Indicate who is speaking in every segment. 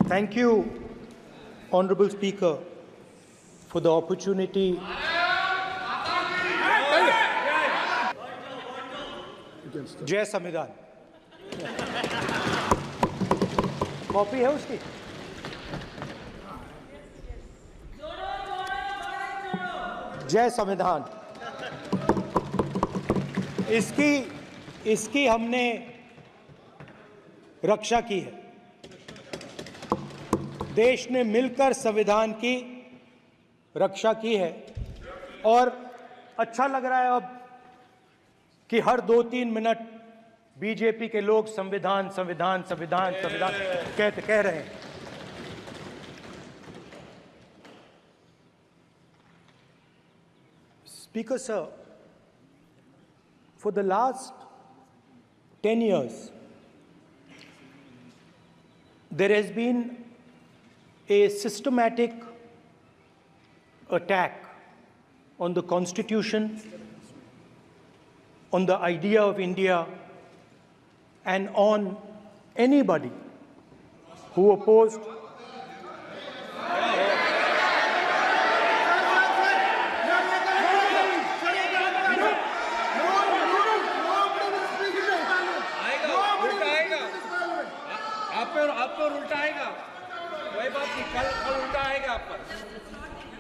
Speaker 1: Thank you, Honorable Speaker, for the opportunity. जय संविधान। Copy है उसकी? जय संविधान। इसकी हमने रक्षा की है। देश ने मिलकर संविधान की रक्षा की है और अच्छा लग रहा है अब कि हर 2-3 मिनट बीजेपी के लोग संविधान संविधान संविधान संविधान कह रहे हैं। Speaker sir, for the last 10 years, there has been a systematic attack on the Constitution, on the idea of India, and on anybody who opposed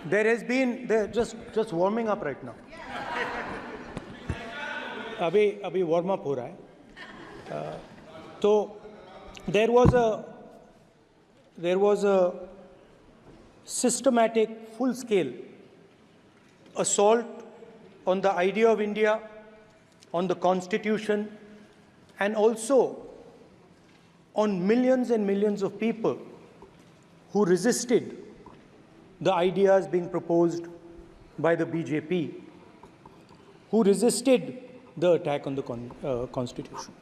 Speaker 1: There has been just warming up right now. अभी warm up हो रहा है. तो there was a systematic, full-scale assault on the idea of India, on the Constitution, and also on millions and millions of people who resisted the ideas being proposed by the BJP, who resisted the attack on the Constitution.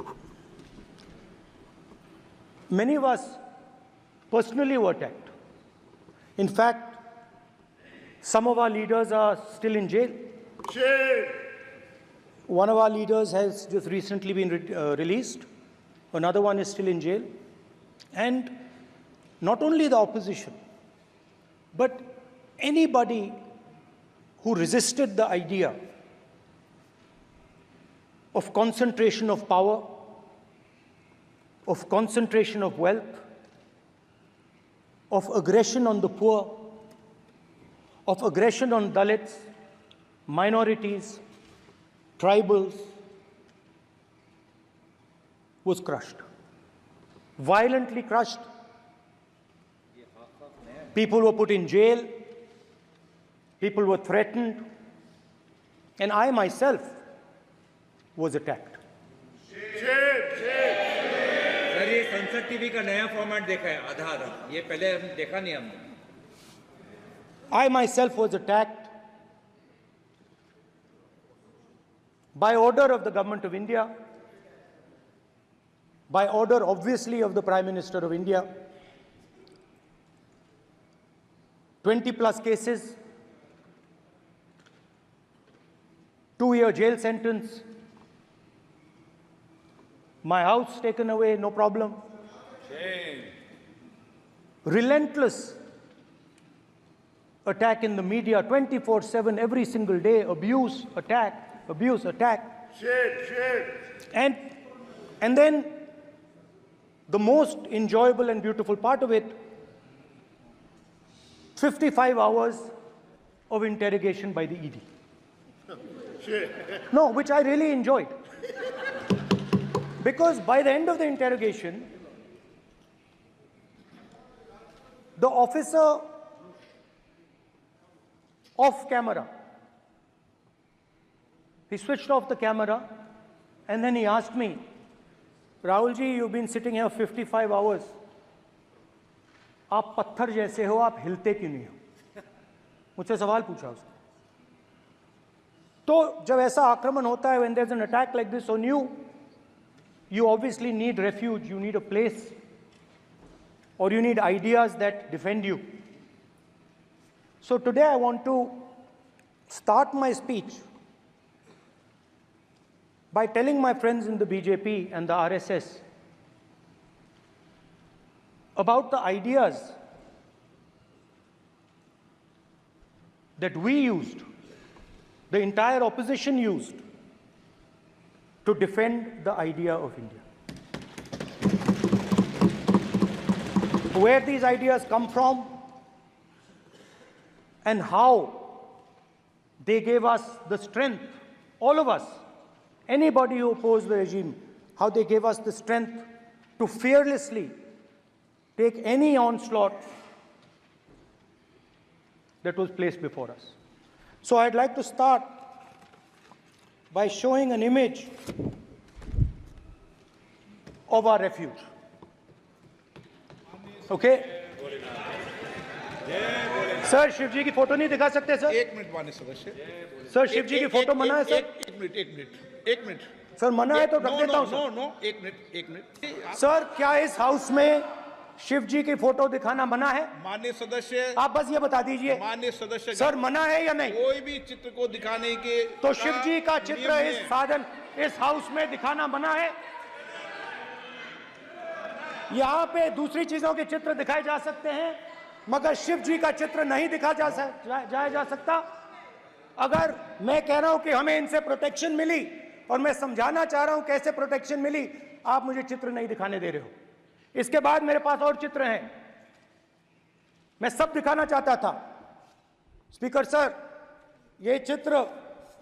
Speaker 1: Many of us personally were attacked. In fact, some of our leaders are still in jail. Shame. One of our leaders has just recently been released. Another one is still in jail. And not only the opposition, but anybody who resisted the idea of concentration of power, of concentration of wealth, of aggression on the poor, of aggression on Dalits, minorities, tribals, was crushed, violently crushed. People were put in jail, people were threatened, and I myself was attacked.
Speaker 2: Sir ये संसद TV का नया format देखा है आधा ये पहले हम देखा नहीं हमने.
Speaker 1: I myself was attacked by order of the government of India, by order obviously of the Prime Minister of India. 20+ cases, 2-year jail sentence, my house taken away, no problem. Shame. Relentless attack in the media, 24/7, every single day, abuse, attack, abuse, attack. Shame. And then the most enjoyable and beautiful part of it, 55 hours of interrogation by the ED. No, which I really enjoyed. Because by the end of the interrogation, the officer off camera, he switched off the camera and then he asked me, Rahul ji, you've been sitting here 55 hours. आप पत्थर जैसे हो, आप हिलते क्यों नहीं हो? मुझसे सवाल पूछा उसने. तो जब ऐसा आक्रमण होता है, when there's an attack like this on you, you obviously need refuge, you need a place, or you need ideas that defend you. So today I want to start my speech by telling my friends in the BJP and the RSS about the ideas that we used, the entire opposition used, to defend the idea of India. Where these ideas come from and how they gave us the strength, all of us, anybody who opposed the regime, how they gave us the strength to fearlessly take any onslaught that was placed before us. So I'd like to start by showing an image of our refuge. Okay? Sir Shiv ji की photo नहीं दिखा सकते sir?
Speaker 3: एक minute माननीय सदस्य।
Speaker 1: Sir Shiv ji की photo मना है सर?
Speaker 3: एक मिनट
Speaker 1: सर मना है तो रख देता हूं सर।
Speaker 3: नो एक मिनट
Speaker 1: सर क्या इस हाउस में शिव जी की फोटो दिखाना मना है?
Speaker 3: माननीय सदस्य,
Speaker 1: आप बस ये बता दीजिए
Speaker 3: माननीय सदस्य
Speaker 1: सर मना है या नहीं?
Speaker 3: कोई भी चित्र को दिखाने के
Speaker 1: तो शिव जी का चित्र
Speaker 3: नियम
Speaker 1: इस
Speaker 3: है।
Speaker 1: साधन इस हाउस में दिखाना मना है? यहाँ पे दूसरी चीजों के चित्र दिखाए जा सकते हैं मगर शिव जी का चित्र नहीं दिखा जा सकता। अगर मैं कह रहा हूं कि हमें इनसे प्रोटेक्शन मिली और मैं समझाना चाह रहा हूं कैसे प्रोटेक्शन मिली, आप मुझे चित्र नहीं दिखाने दे रहे हो। इसके बाद मेरे पास और चित्र हैं, मैं सब दिखाना चाहता था। स्पीकर सर, ये चित्र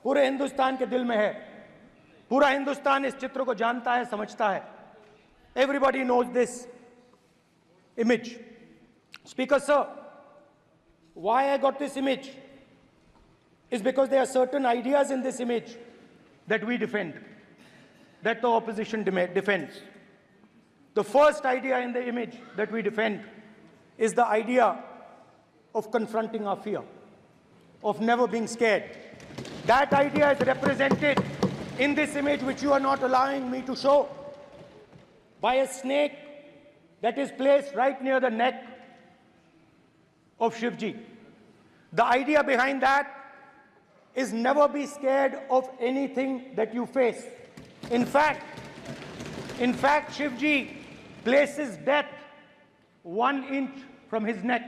Speaker 1: पूरे हिंदुस्तान के दिल में है, पूरा हिंदुस्तान इस चित्र को जानता है, समझता है। Everybody knows this image. Speaker sir, why I got this image is because there are certain ideas in this image that we defend, that the opposition defends. The first idea in the image that we defend is the idea of confronting our fear, of never being scared. That idea is represented in this image, which you are not allowing me to show, by a snake that is placed right near the neck of Shivji. The idea behind that is never be scared of anything that you face. In fact, Shivji places death 1 inch from his neck.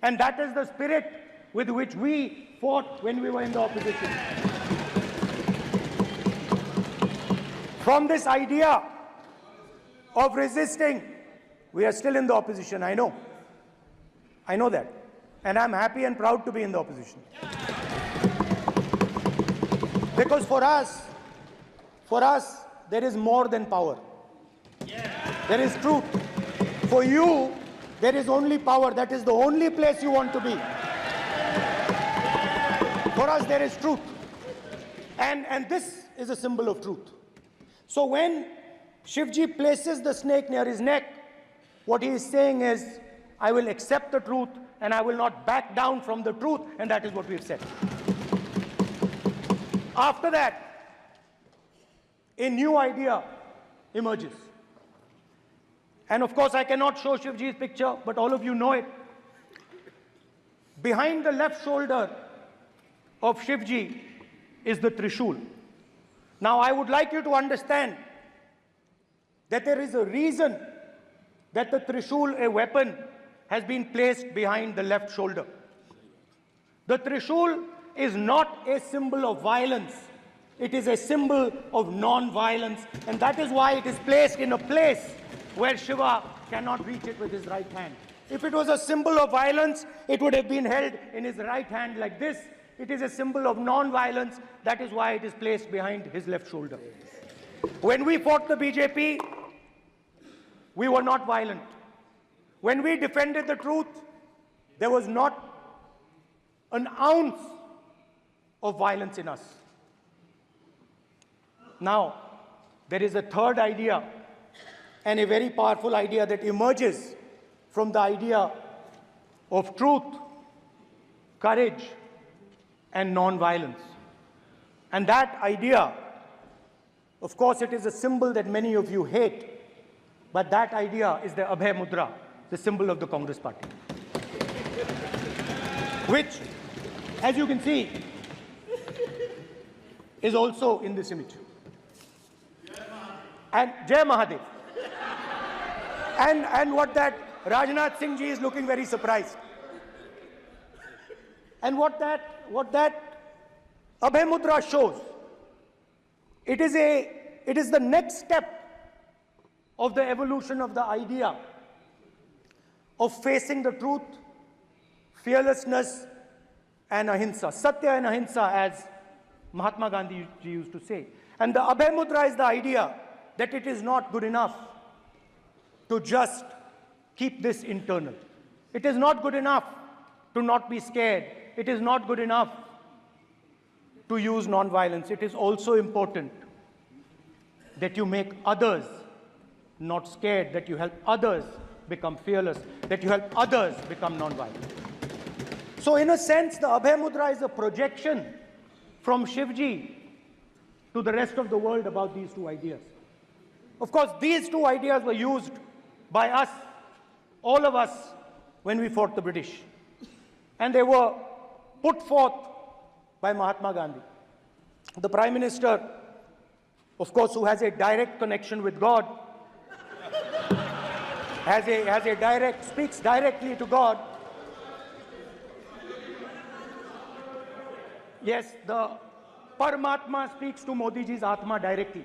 Speaker 1: And that is the spirit with which we fought when we were in the opposition. From this idea of resisting, we are still in the opposition, I know. I know that. And I'm happy and proud to be in the opposition. Because for us, there is more than power. There is truth. For you, there is only power. That is the only place you want to be. For us, there is truth. And this is a symbol of truth. So when Shivji places the snake near his neck, what he is saying is, I will accept the truth and I will not back down from the truth, and that is what we have said. After that, a new idea emerges. And of course, I cannot show Shivji's picture, but all of you know it. Behind the left shoulder of Shivji is the Trishul. Now, I would like you to understand that there is a reason that the Trishul, a weapon, has been placed behind the left shoulder. The Trishul is not a symbol of violence. It is a symbol of non-violence, and that is why it is placed in a place where Shiva cannot reach it with his right hand. If it was a symbol of violence, it would have been held in his right hand like this. It is a symbol of non-violence. That is why it is placed behind his left shoulder. When we fought the BJP, we were not violent. When we defended the truth, there was not an ounce of violence in us. Now, there is a third idea, and a very powerful idea that emerges from the idea of truth, courage, and non-violence. And that idea, of course, it is a symbol that many of you hate, but that idea is the Abhay Mudra, the symbol of the Congress Party, which, as you can see, is also in this image. And Jai Mahadev. And what that Rajnath Singh ji is looking very surprised. And what that Abhay Mudra shows, it is the next step of the evolution of the idea of facing the truth, fearlessness, and ahimsa. Satya and ahimsa, as Mahatma Gandhi used to say. And the Abhay Mudra is the idea that it is not good enough to just keep this internal. It is not good enough to not be scared. It is not good enough to use non-violence. It is also important that you make others not scared, that you help others become fearless, that you help others become non-violent. So in a sense, the Abhay Mudra is a projection from Shivji to the rest of the world about these two ideas. Of course, these two ideas were used by us, all of us, when we fought the British. And they were put forth by Mahatma Gandhi. The Prime Minister, of course, who has a direct connection with God, speaks directly to God. Yes, the Paramatma speaks to Modi ji's Atma directly.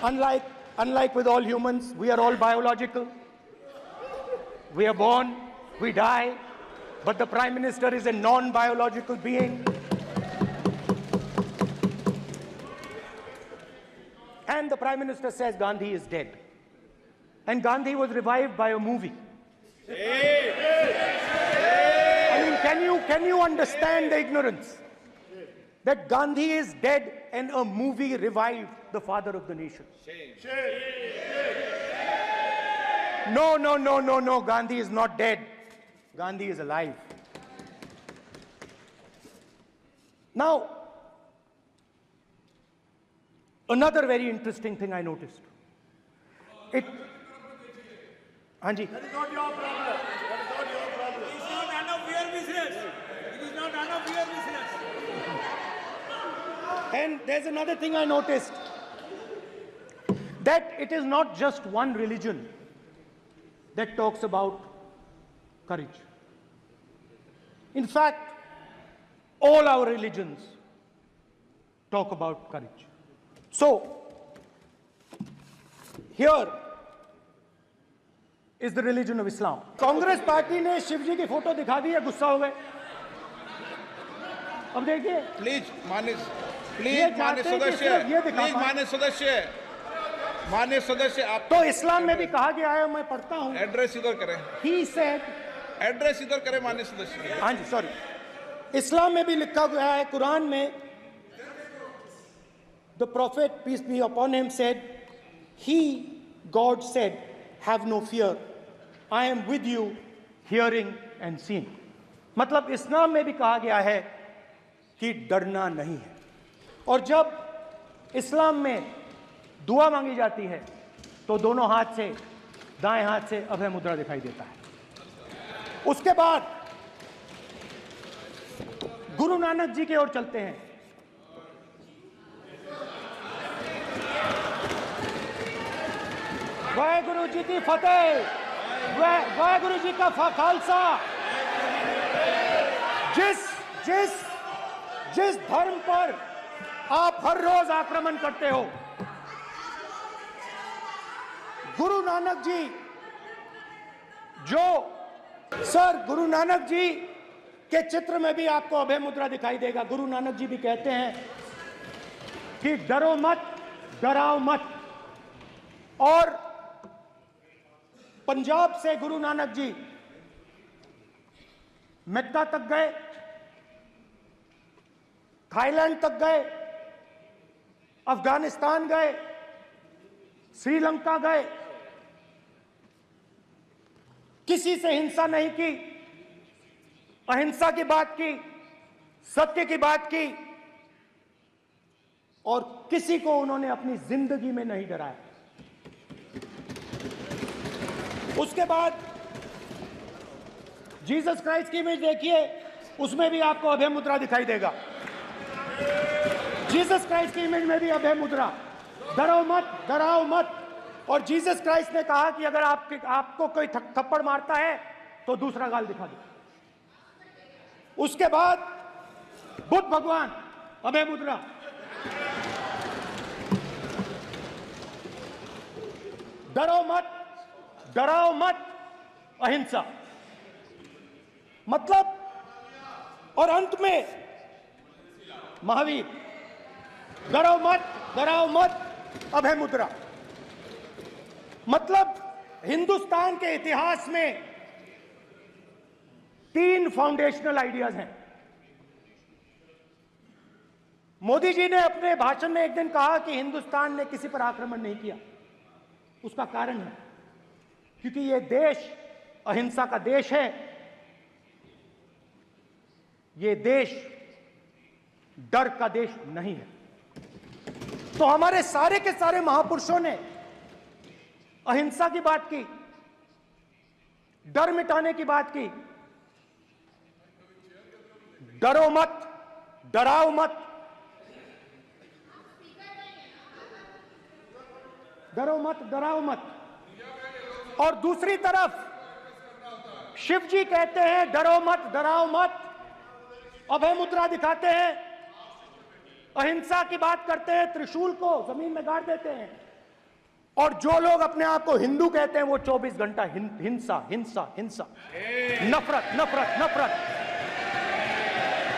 Speaker 1: Unlike with all humans, we are all biological. We are born, we die, but the Prime Minister is a non-biological being. And the Prime Minister says Gandhi is dead. And Gandhi was revived by a movie. I mean, can you understand the ignorance? That Gandhi is dead and a movie revived the father of the nation. No, Gandhi is not dead. Gandhi is alive. Now, another very interesting thing I noticed. Hanji.
Speaker 4: That is not your problem. That is not your problem.
Speaker 2: It is not none of your business. It is not none of your business.
Speaker 1: And there's another thing I noticed. That it is not just one religion that talks about courage. In fact, all our religions talk about courage. So, here is the religion of Islam. Congress party ने शिवजी की photo दिखा दी है, गुस्सा हो गए. अब देखिए,
Speaker 3: please मान्य सदस्य आप
Speaker 1: तो इस्लाम में भी कहा गया है, मैं पढ़ता हूं.
Speaker 3: एड्रेस इधर करें.
Speaker 1: He said,
Speaker 3: एड्रेस इधर करें मान्य सदस्य.
Speaker 1: हाँ जी, सॉरी. इस्लाम में भी लिखा गया है, कुरान में, the prophet, peace be upon him, said, he, God said, have no fear. I am with you, hearing and seeing. मतलब इस्लाम में भी कहा गया है कि डरना नहीं है. और जब इस्लाम में दुआ मांगी जाती है तो दोनों हाथ से, दाएं हाथ से अभय मुद्रा दिखाई देता है. उसके बाद गुरु नानक जी की ओर चलते हैं. वाहेगुरु जी की फतेह, वाहेगुरु जी का खालसा. जिस धर्म पर आप हर रोज आक्रमण करते हो, गुरु नानक जी, गुरु नानक जी के चित्र में भी आपको अभय मुद्रा दिखाई देगा. गुरु नानक जी भी कहते हैं कि डरो मत, डराओ मत. और पंजाब से गुरु नानक जी मेक्का तक गए, थाईलैंड तक गए, अफगानिस्तान गए, श्रीलंका गए. किसी से हिंसा नहीं की, अहिंसा की बात की, सत्य की बात की, और किसी को उन्होंने अपनी जिंदगी में नहीं डराया. उसके बाद जीसस क्राइस्ट की इमेज देखिए, उसमें भी आपको अभय मुद्रा दिखाई देगा. जीसस क्राइस्ट की इमेज में भी अभय मुद्रा. डरो मत, डराओ मत. और जीसस क्राइस्ट ने कहा कि अगर आपको कोई थप्पड़ मारता है तो दूसरा गाल दिखा दो। उसके बाद बुद्ध भगवान, अभय मुद्रा। डराओ मत, अहिंसा। मतलब, और अंत में महावीर, डराओ मत, अभय मुद्रा। मतलब हिंदुस्तान के इतिहास में 3 फाउंडेशनल आइडियाज हैं। मोदी जी ने अपने भाषण में एक दिन कहा कि हिंदुस्तान ने किसी पर आक्रमण नहीं किया। उसका कारण है क्योंकि यह देश अहिंसा का देश है। यह देश डर का देश नहीं है। तो हमारे सारे के सारे महापुरुषों ने अहिंसा की बात की, डर मिटाने की बात की। डराओ मत। और दूसरी तरफ शिव जी कहते हैं डराओ मत, अभय मुद्रा दिखाते हैं, अहिंसा की बात करते हैं, त्रिशूल को जमीन में गाड़ देते हैं। और जो लोग अपने आप को हिंदू कहते हैं वो 24 घंटा हिंसा, नफरत,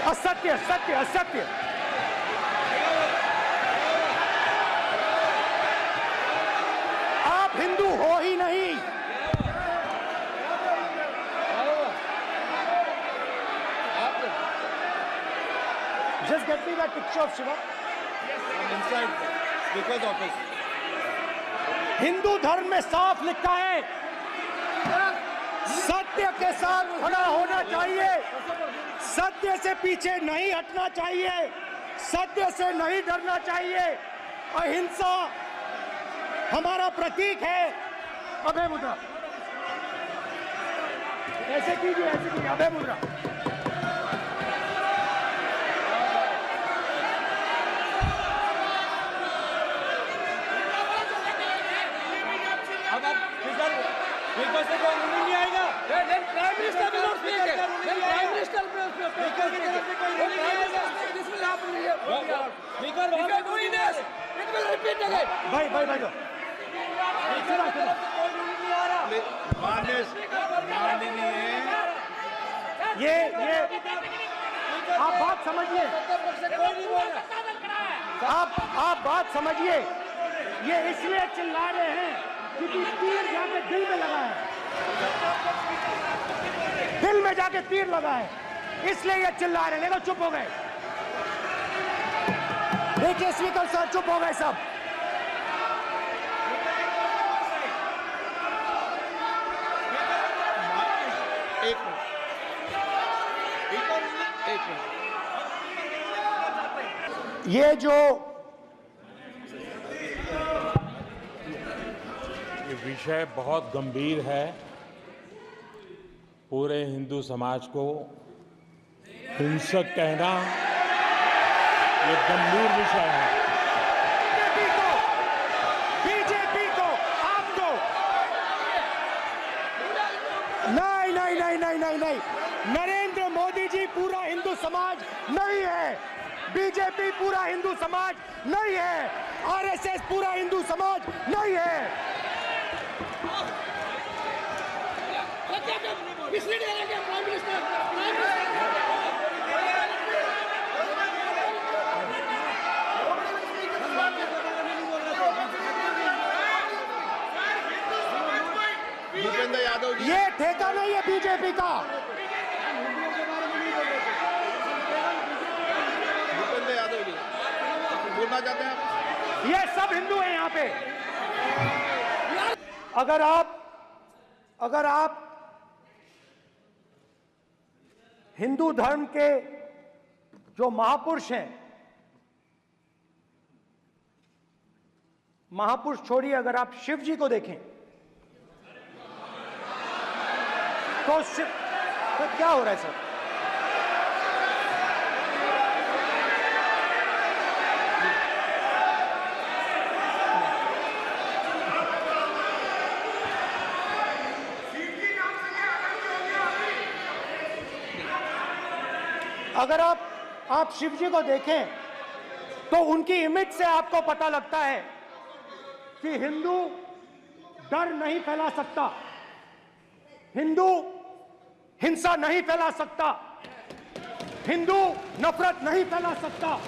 Speaker 1: असत्य। आप हिंदू हो ही नहीं। Just get me that picture of Shiva.
Speaker 2: inside speaker's office.
Speaker 1: Hindu धर्म में साफ लिखा है, सत्य के साथ खड़ा होना चाहिए, सत्य से पीछे नहीं हटना चाहिए, सत्य से नहीं डरना चाहिए। अहिंसा हमारा प्रतीक है। अभय मुद्रा ऐसे कीजिए, अभय मुद्रा।
Speaker 2: स्पीकर से कोई रूलिंग नहीं आएगा।
Speaker 5: Prime minister will not speak. Then Prime Minister will speak.
Speaker 2: Speaker की तरफ से कोई रूलिंग नहीं आएगा।
Speaker 5: This will happen here.
Speaker 2: Speaker
Speaker 5: If you are doing this, it will repeat again.
Speaker 1: भाई
Speaker 2: स्पीकर की तरफ से कोई रूलिंग नहीं आ रहा।
Speaker 3: माननीय
Speaker 1: ये आप बात समझिए,
Speaker 2: कोई नहीं बोल रहा।
Speaker 1: आप बात समझिए। ये इसलिए चिल्ला रहे हैं क्योंकि तीर जाके दिल में लगा है, दिल में जाके तीर लगा है, इसलिए ये चिल्ला रहे हैं। देखो चुप हो गए, देखिए स्पीकर साहब चुप हो गए सब। ये जो
Speaker 6: विषय बहुत गंभीर है। पूरे हिंदू समाज को हिंसक कहना ये गंभीर विषय है।
Speaker 1: बीजेपी को आपको नहीं, नरेंद्र मोदी जी पूरा हिंदू समाज नहीं है, बीजेपी पूरा हिंदू समाज नहीं है, आरएसएस पूरा हिंदू समाज नहीं है।
Speaker 3: भूपेंद्र यादव जी,
Speaker 1: ये ठेका नहीं है बीजेपी का।
Speaker 3: भूपेंद्र यादव जी बोलना चाहते हैं आप?
Speaker 1: ये सब हिंदू हैं यहाँ पे। अगर आप हिंदू धर्म के जो महापुरुष हैं, महापुरुष छोड़िए, अगर आप शिव जी को देखें तो क्या हो रहा है सर? अगर आप शिव जी को देखें तो उनकी इमेज से आपको पता लगता है कि हिंदू डर नहीं फैला सकता, हिंदू हिंसा नहीं फैला सकता, हिंदू नफरत नहीं फैला सकता।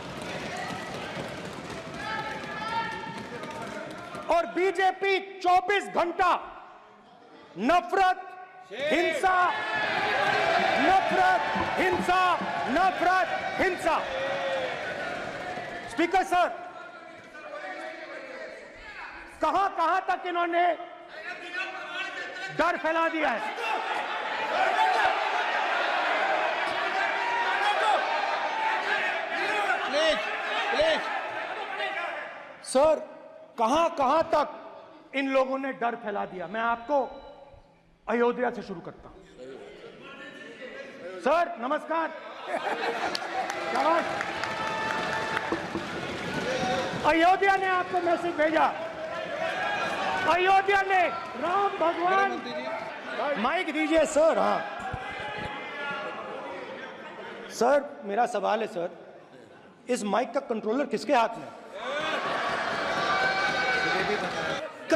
Speaker 1: और बीजेपी 24 घंटा नफरत, हिंसा, नफरत, हिंसा, नफरत, हिंसा। स्पीकर सर, कहां तक इन्होंने डर फैला दिया है?
Speaker 3: प्लीज प्लीज
Speaker 1: सर, कहां तक इन लोगों ने डर फैला दिया? मैं आपको अयोध्या से शुरू करता हूं। सर नमस्कार। शाबाश। अयोध्या ने आपको मैसेज भेजा। अयोध्या ने राम भगवान, माइक दीजिए सर। हाँ सर, मेरा सवाल है सर, इस माइक का कंट्रोलर किसके हाथ में है?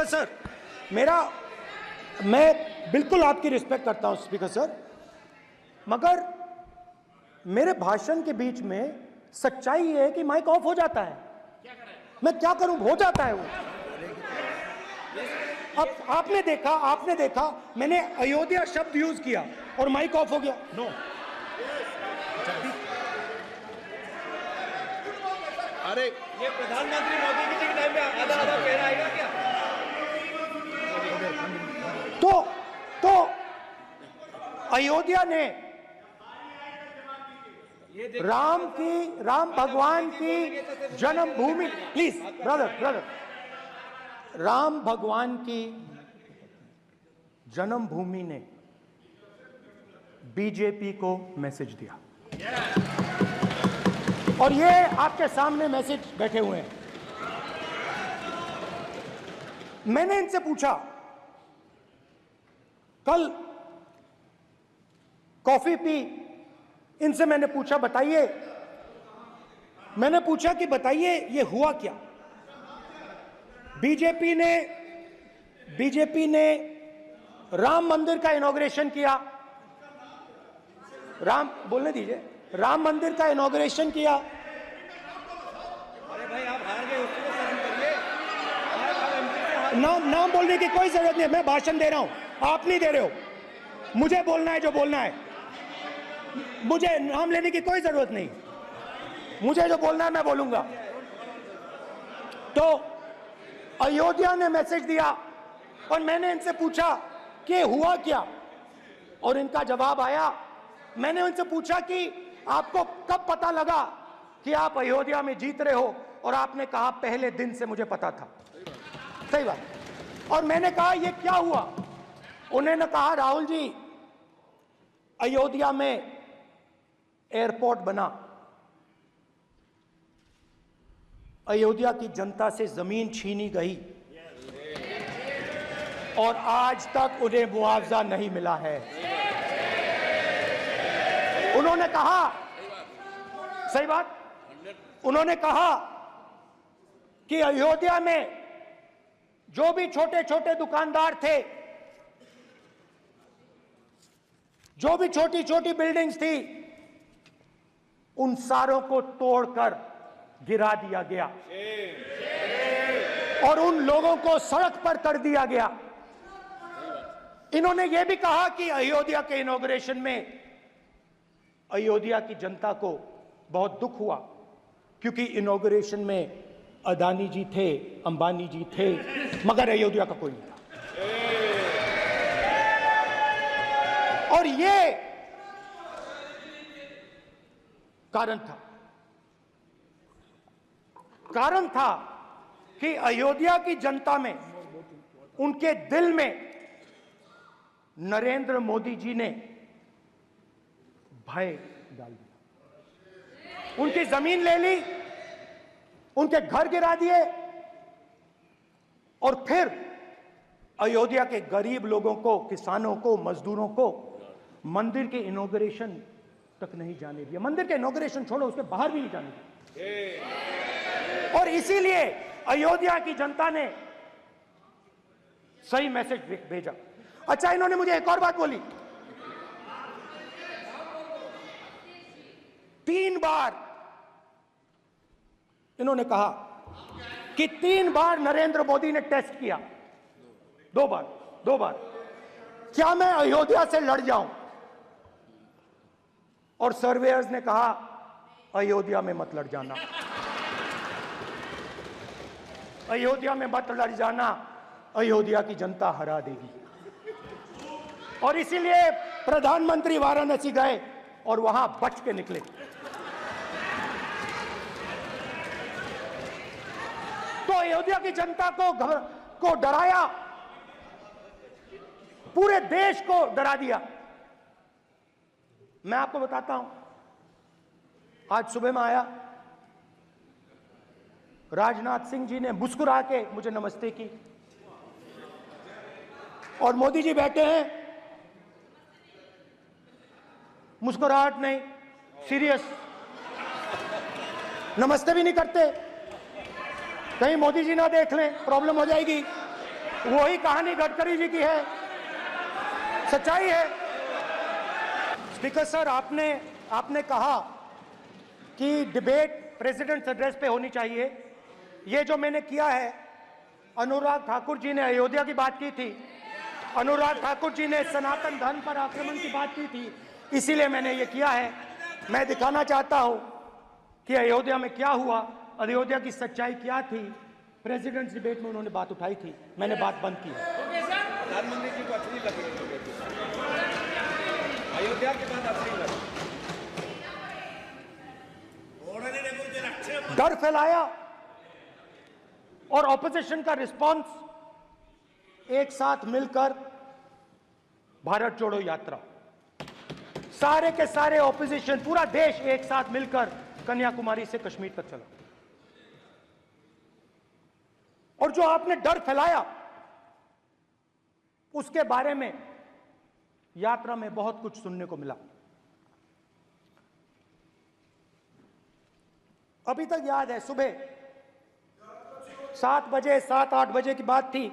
Speaker 1: सर मैं बिल्कुल आपकी रिस्पेक्ट करता हूं स्पीकर सर, मगर मेरे भाषण के बीच में सच्चाई ये है कि माइक ऑफ हो जाता है। मैं क्या करूं, हो जाता है वो। अब आपने देखा मैंने अयोध्या शब्द यूज किया और माइक ऑफ हो गया। नो,
Speaker 3: अरे
Speaker 2: ये प्रधानमंत्री मोदी जी के टाइम में आधा आधा कह आएगा क्या?
Speaker 1: तो अयोध्या ने राम भगवान की जन्मभूमि, प्लीज ब्रदर, राम भगवान की जन्मभूमि ने बीजेपी को मैसेज दिया। और ये आपके सामने मैसेज बैठे हुए हैं। मैंने इनसे पूछा, कल कॉफी पी, इनसे मैंने पूछा कि बताइए ये हुआ क्या? बीजेपी ने राम मंदिर का इनॉग्रेशन किया। बोलने दीजिए। राम मंदिर का इनॉग्रेशन किया।
Speaker 2: अरे भाई आप हार गए, उसको शर्म करिए।
Speaker 1: नाम बोलने की कोई जरूरत नहीं है। मैं भाषण दे रहा हूं, आप नहीं दे रहे हो। मुझे बोलना है जो बोलना है, मुझे नाम लेने की कोई जरूरत नहीं। मुझे जो बोलना है मैं बोलूंगा। तो अयोध्या ने मैसेज दिया और मैंने इनसे पूछा कि हुआ क्या, और इनका जवाब आया। मैंने उनसे पूछा कि आपको कब पता लगा कि आप अयोध्या में जीत रहे हो, और आपने कहा पहले दिन से मुझे पता था। सही बात। और मैंने कहा ये क्या हुआ? उन्होंने कहा राहुल जी, अयोध्या में एयरपोर्ट बना, अयोध्या की जनता से जमीन छीनी गई और आज तक उन्हें मुआवजा नहीं मिला है। उन्होंने कहा, सही बात, उन्होंने कहा कि अयोध्या में जो भी छोटे छोटे दुकानदार थे, जो भी छोटी छोटी बिल्डिंग्स थी, उन सारों को तोड़कर गिरा दिया गया और उन लोगों को सड़क पर कर दिया गया। इन्होंने यह भी कहा कि अयोध्या के इनॉग्रेशन में अयोध्या की जनता को बहुत दुख हुआ, क्योंकि इनॉग्रेशन में अदानी जी थे, अंबानी जी थे, मगर अयोध्या का कोई नहीं था। और ये कारण था कि अयोध्या की जनता में, उनके दिल में नरेंद्र मोदी जी ने भय डाल दिया। उनकी जमीन ले ली, उनके घर गिरा दिए, और फिर अयोध्या के गरीब लोगों को, किसानों को, मजदूरों को मंदिर के इनॉग्रेशन तक नहीं जाने दिया। मंदिर के इनॉग्रेशन छोड़ो, उसके बाहर भी नहीं जाने दिया। और इसीलिए अयोध्या की जनता ने सही मैसेज भेजा। अच्छा, इन्होंने मुझे एक और बात बोली, 3 बार इन्होंने कहा कि 3 बार नरेंद्र मोदी ने टेस्ट किया, 2 बार क्या मैं अयोध्या से लड़ जाऊं? और सर्वेयर्स ने कहा अयोध्या में मत लड़ जाना, अयोध्या में मत लड़ जाना, अयोध्या की जनता हरा देगी। और इसीलिए प्रधानमंत्री वाराणसी गए और वहां बच के निकले। तो अयोध्या की जनता को डराया, पूरे देश को डरा दिया। मैं आपको बताता हूं, आज सुबह में आया, राजनाथ सिंह जी ने मुस्कुरा के मुझे नमस्ते की, और मोदी जी बैठे हैं, मुस्कुराहट नहीं, सीरियस, नमस्ते भी नहीं करते, कहीं मोदी जी ना देख लें, प्रॉब्लम हो जाएगी। वही कहानी गडकरी जी की है, सच्चाई है। स्पीकर सर, आपने कहा कि डिबेट प्रेसिडेंट्स एड्रेस पे होनी चाहिए। ये जो मैंने किया है, अनुराग ठाकुर जी ने अयोध्या की बात की थी, अनुराग ठाकुर जी ने सनातन धर्म पर आक्रमण की बात की थी, इसीलिए मैंने ये किया है। मैं दिखाना चाहता हूं कि अयोध्या में क्या हुआ, अयोध्या की सच्चाई क्या थी। प्रेसिडेंट्स डिबेट में उन्होंने बात उठाई थी, मैंने बात बंद की है।
Speaker 2: प्रधानमंत्री जी को अच्छी लगी अयोध्या के बाद अच्छी लगी,
Speaker 1: डर फैलाया और ऑपोजिशन का रिस्पांस एक साथ मिलकर भारत जोड़ो यात्रा, सारे के सारे ऑपोजिशन, पूरा देश एक साथ मिलकर कन्याकुमारी से कश्मीर तक चला। और जो आपने डर फैलाया, उसके बारे में यात्रा में बहुत कुछ सुनने को मिला। अभी तक याद है, सुबह 7 बजे 7-8 बजे की बात थी,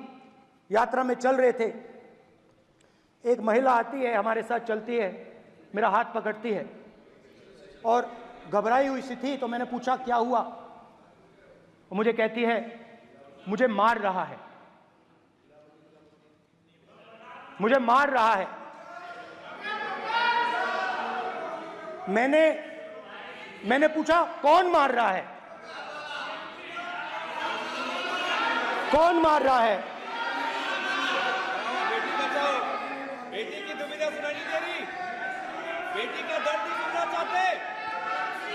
Speaker 1: यात्रा में चल रहे थे, एक महिला आती है, हमारे साथ चलती है, मेरा हाथ पकड़ती है और घबराई हुई सी थी। तो मैंने पूछा क्या हुआ, वो मुझे कहती है मुझे मार रहा है, मुझे मार रहा है। मैंने पूछा कौन मार रहा है, कौन मार रहा है?
Speaker 2: बेटी बचाओ, बेटी की दुविधा सुनाई नहीं दे रही, बेटी का दर्द नहीं सुनना चाहते,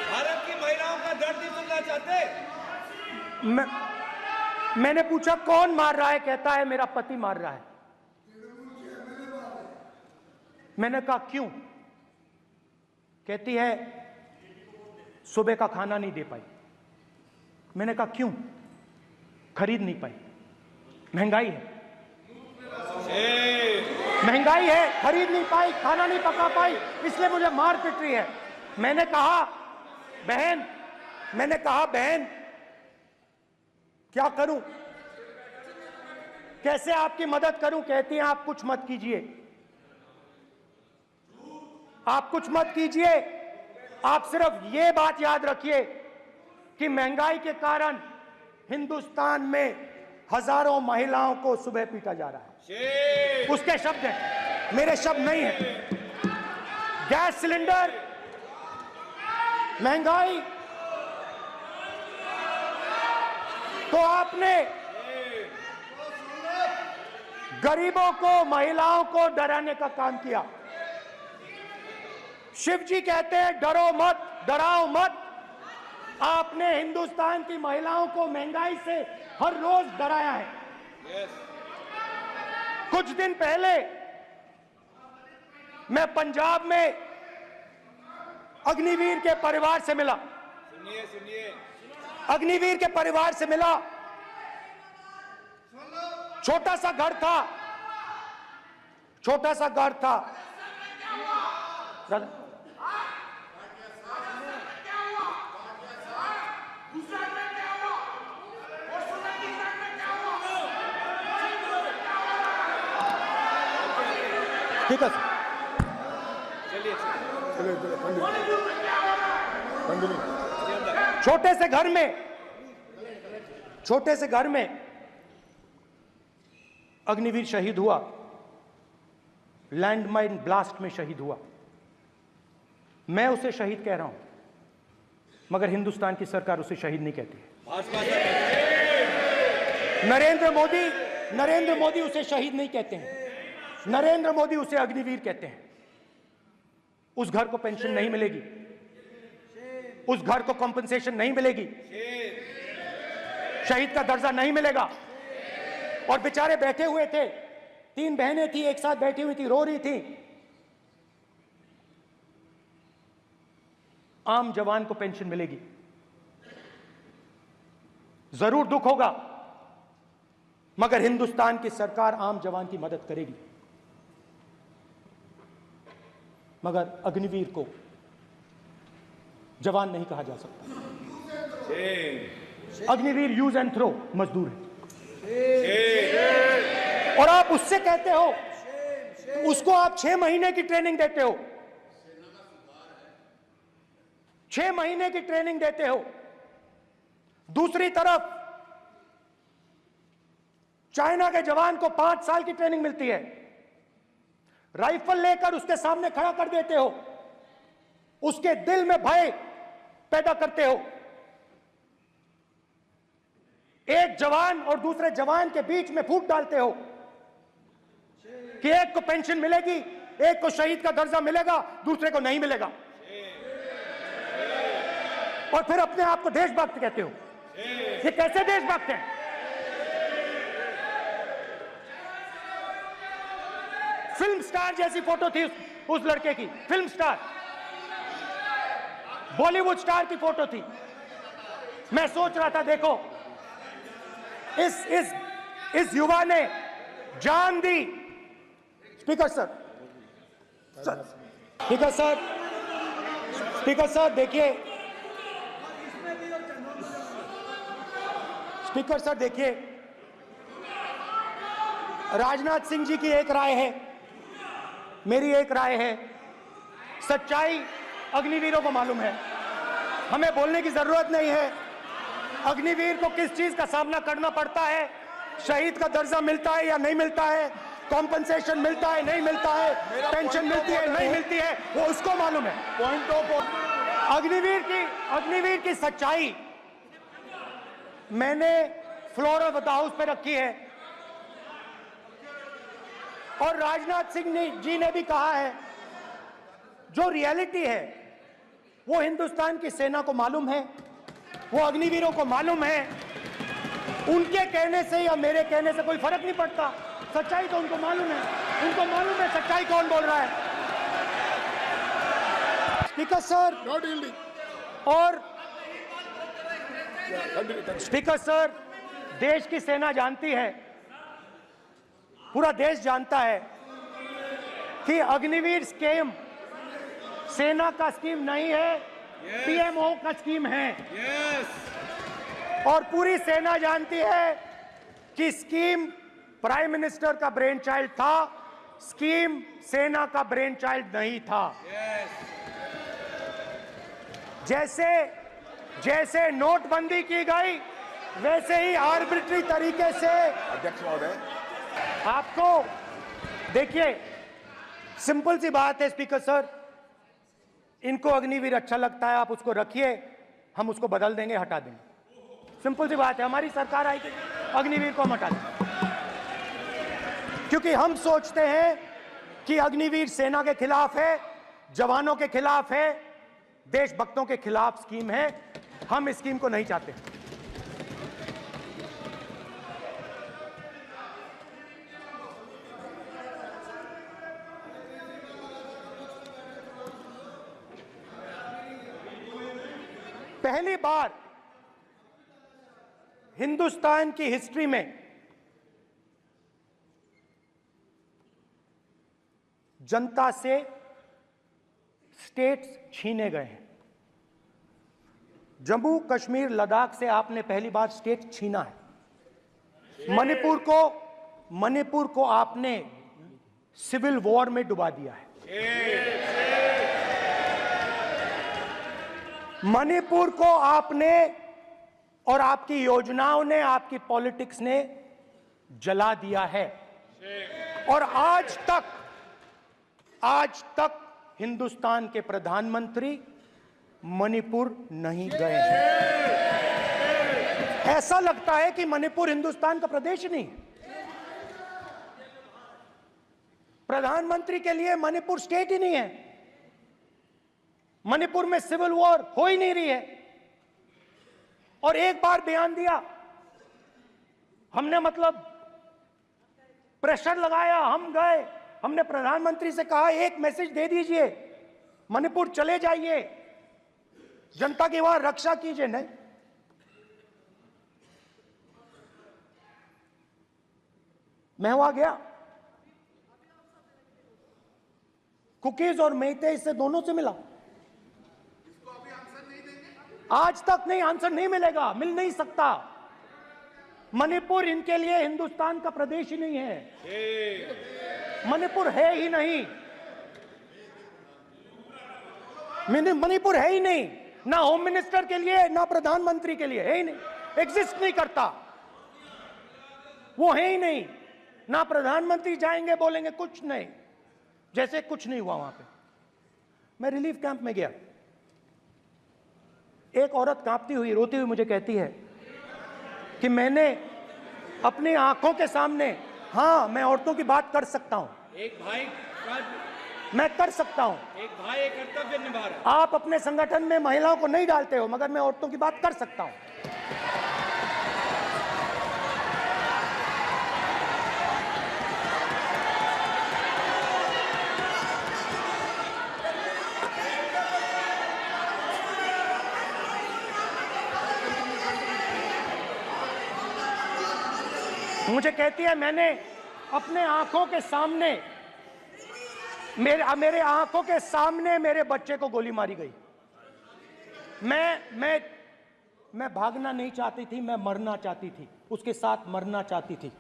Speaker 2: भारत की महिलाओं का दर्द नहीं सुनना चाहते।
Speaker 1: मैंने पूछा कौन मार रहा है, कहता है मेरा पति मार रहा है। मैंने कहा क्यों? कहती है सुबह का खाना नहीं दे पाई। मैंने कहा क्यों? खरीद नहीं पाई, महंगाई है, महंगाई है, खरीद नहीं पाई, खाना नहीं पका पाई, इसलिए मुझे मार पिट रही है। मैंने कहा बहन क्या करूं, कैसे आपकी मदद करूं? कहती हैं आप कुछ मत कीजिए, आप कुछ मत कीजिए, आप सिर्फ ये बात याद रखिए कि महंगाई के कारण हिंदुस्तान में हजारों महिलाओं को सुबह पीटा जा रहा है। उसके शब्द हैं, मेरे शब्द नहीं हैं। गैस सिलेंडर, महंगाई, तो आपने गरीबों को, महिलाओं को डराने का काम किया। शिव जी कहते हैं डरो मत, डराओ मत। आपने हिंदुस्तान की महिलाओं को महंगाई से हर रोज डराया है। कुछ दिन पहले मैं पंजाब में अग्निवीर के परिवार से मिला,
Speaker 2: सुनिए,
Speaker 1: अग्निवीर के परिवार से मिला। छोटा सा घर था, छोटा सा घर था, स्पीकर सर, छोटे से घर में अग्निवीर शहीद हुआ, लैंडमाइन ब्लास्ट में शहीद हुआ। मैं उसे शहीद कह रहा हूं, मगर हिंदुस्तान की सरकार उसे शहीद नहीं कहती है। नरेंद्र मोदी उसे शहीद नहीं कहते हैं, नरेंद्र मोदी उसे अग्निवीर कहते हैं। उस घर को पेंशन नहीं मिलेगी, उस घर को कॉम्पनसेशन नहीं मिलेगी, शहीद का दर्जा नहीं मिलेगा। और बेचारे बैठे हुए थे, 3 बहनें थी, एक साथ बैठी हुई थी, रो रही थी। आम जवान को पेंशन मिलेगी, जरूर दुख होगा, मगर हिंदुस्तान की सरकार आम जवान की मदद करेगी। मगर अग्निवीर को जवान नहीं कहा जा सकता। अग्निवीर यूज एंड थ्रो मजदूर है। और आप उससे कहते हो, उसको आप 6 महीने की ट्रेनिंग देते हो, 6 महीने की ट्रेनिंग देते हो। दूसरी तरफ चाइना के जवान को 5 साल की ट्रेनिंग मिलती है, राइफल लेकर उसके सामने खड़ा कर देते हो, उसके दिल में भय पैदा करते हो। एक जवान और दूसरे जवान के बीच में फूट डालते हो कि एक को पेंशन मिलेगी, एक को शहीद का दर्जा मिलेगा, दूसरे को नहीं मिलेगा, और फिर अपने आप को देशभक्त कहते हो। ये कैसे देशभक्त हैं? फिल्म स्टार जैसी फोटो थी उस लड़के की, फिल्म स्टार, बॉलीवुड स्टार की फोटो थी। मैं सोच रहा था, देखो इस युवा ने जान दी। Speaker sir, speaker sir, speaker sir देखिए, स्पीकर सर देखिए, राजनाथ सिंह जी की एक राय है, मेरी एक राय है। सच्चाई अग्निवीरों को मालूम है, हमें बोलने की जरूरत नहीं है। अग्निवीर को किस चीज का सामना करना पड़ता है, शहीद का दर्जा मिलता है या नहीं मिलता है, कॉम्पनसेशन मिलता है नहीं मिलता है, पेंशन मिलती है नहीं मिलती है, वो उसको मालूम है। अग्निवीर की सच्चाई मैंने फ्लोर ऑफ द हाउस पे रखी है, और राजनाथ सिंह जी ने भी कहा है, जो रियलिटी है वो हिंदुस्तान की सेना को मालूम है, वो अग्निवीरों को मालूम है। उनके कहने से या मेरे कहने से कोई फर्क नहीं पड़ता, सच्चाई तो उनको मालूम है, उनको मालूम है सच्चाई कौन बोल रहा है। स्पीकर सर, और स्पीकर सर, देश की सेना जानती है, पूरा देश जानता है कि अग्निवीर स्कीम सेना का स्कीम नहीं है, पीएमओ का स्कीम है। और पूरी सेना जानती है कि स्कीम प्राइम मिनिस्टर का ब्रेन चाइल्ड था, स्कीम सेना का ब्रेन चाइल्ड नहीं था। जैसे नोटबंदी की गई, वैसे ही आर्बिट्री तरीके से
Speaker 3: अध्यक्ष महोदय,
Speaker 1: आपको देखिए, सिंपल सी बात है स्पीकर सर, इनको अग्निवीर अच्छा लगता है, आप उसको रखिए, हम उसको बदल देंगे, हटा देंगे। सिंपल सी बात है, हमारी सरकार आएगी, अग्निवीर को हम हटा देंगे, क्योंकि हम सोचते हैं कि अग्निवीर सेना के खिलाफ है, जवानों के खिलाफ है, देशभक्तों के खिलाफ स्कीम है। हम इस स्कीम को नहीं चाहते। पहली बार हिंदुस्तान की हिस्ट्री में जनता से स्टेट्स छीने गए हैं। जम्मू कश्मीर लद्दाख से आपने पहली बार स्टेट छीना है। मणिपुर को आपने सिविल वॉर में डुबा दिया है। मणिपुर को आपने और आपकी योजनाओं ने, आपकी पॉलिटिक्स ने जला दिया है। और आज तक हिंदुस्तान के प्रधानमंत्री मणिपुर नहीं गए हैं। ऐसा लगता है कि मणिपुर हिंदुस्तान का प्रदेश नहीं। प्रधानमंत्री के लिए मणिपुर स्टेट ही नहीं है। मणिपुर में सिविल वॉर हो ही नहीं रही है। और एक बार बयान दिया हमने, मतलब प्रेशर लगाया, हम गए, हमने प्रधानमंत्री से कहा एक मैसेज दे दीजिए, मणिपुर चले जाइए, जनता की वहां रक्षा कीजिए। नहीं, मैं वहां गया, कुकीज और मेहते से दोनों से मिला। आज तक नहीं, आंसर नहीं मिलेगा, मिल नहीं सकता। मणिपुर इनके लिए हिंदुस्तान का प्रदेश ही नहीं है। मणिपुर है ही नहीं, मणिपुर है ही नहीं, ना होम मिनिस्टर के लिए ना प्रधानमंत्री के लिए, है ही नहीं, एग्जिस्ट नहीं करता, वो है ही नहीं। ना प्रधानमंत्री जाएंगे बोलेंगे कुछ नहीं, जैसे कुछ नहीं हुआ वहां पे। मैं रिलीफ कैंप में गया, एक औरत कांपती हुई, रोती हुई मुझे कहती है कि मैंने अपनी आंखों के सामने, हाँ मैं औरतों की बात कर सकता हूं,
Speaker 2: एक भाई
Speaker 1: मैं कर सकता हूं,
Speaker 2: एक भाई एक कर्तव्य निभा रहा है।
Speaker 1: आप अपने संगठन में महिलाओं को नहीं डालते हो, मगर मैं औरतों की बात कर सकता हूं। मुझे कहती है मैंने अपने आंखों के सामने, मेरे आंखों के सामने मेरे बच्चे को गोली मारी गई। मैं भागना नहीं चाहती थी, मैं मरना चाहती थी, उसके साथ मरना चाहती थी।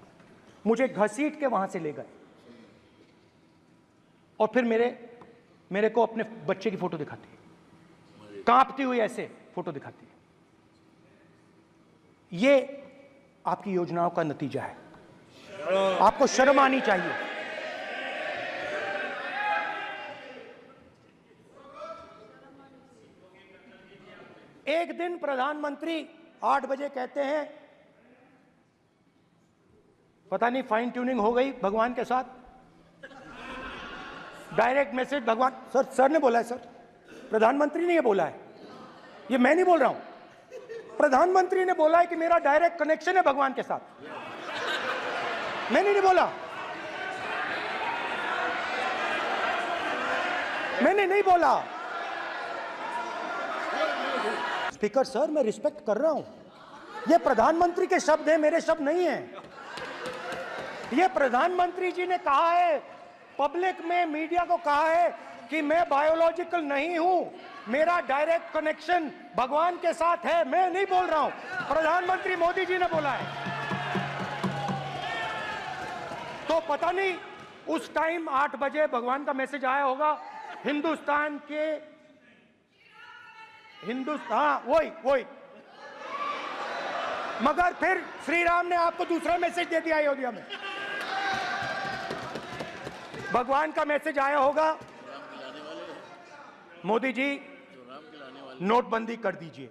Speaker 1: मुझे घसीट के वहां से ले गए और फिर मेरे को अपने बच्चे की फोटो दिखाती है, कांपती हुई ऐसे फोटो दिखाती है। ये आपकी योजनाओं का नतीजा है। आपको शर्म आनी चाहिए। एक दिन प्रधानमंत्री 8 बजे कहते हैं, पता नहीं फाइन ट्यूनिंग हो गई भगवान के साथ, डायरेक्ट मैसेज भगवान, सर ने बोला है, सर प्रधानमंत्री ने ये बोला है, ये मैं नहीं बोल रहा हूं, प्रधानमंत्री ने बोला है कि मेरा डायरेक्ट कनेक्शन है भगवान के साथ, मैंने नहीं बोला, मैंने नहीं बोला। स्पीकर सर, मैं रिस्पेक्ट कर रहा हूं, ये प्रधानमंत्री के शब्द हैं, मेरे शब्द नहीं हैं। ये प्रधानमंत्री जी ने कहा है, पब्लिक में, मीडिया को कहा है कि मैं बायोलॉजिकल नहीं हूं, मेरा डायरेक्ट कनेक्शन भगवान के साथ है, मैं नहीं बोल रहा हूं, प्रधानमंत्री मोदी जी ने बोला है। तो पता नहीं उस टाइम 8 बजे भगवान का मैसेज आया होगा, हिंदुस्तान, वही मगर फिर श्री राम ने आपको दूसरा मैसेज दे दिया अयोध्या में। भगवान का मैसेज आया होगा, मोदी जी नोटबंदी कर दीजिए,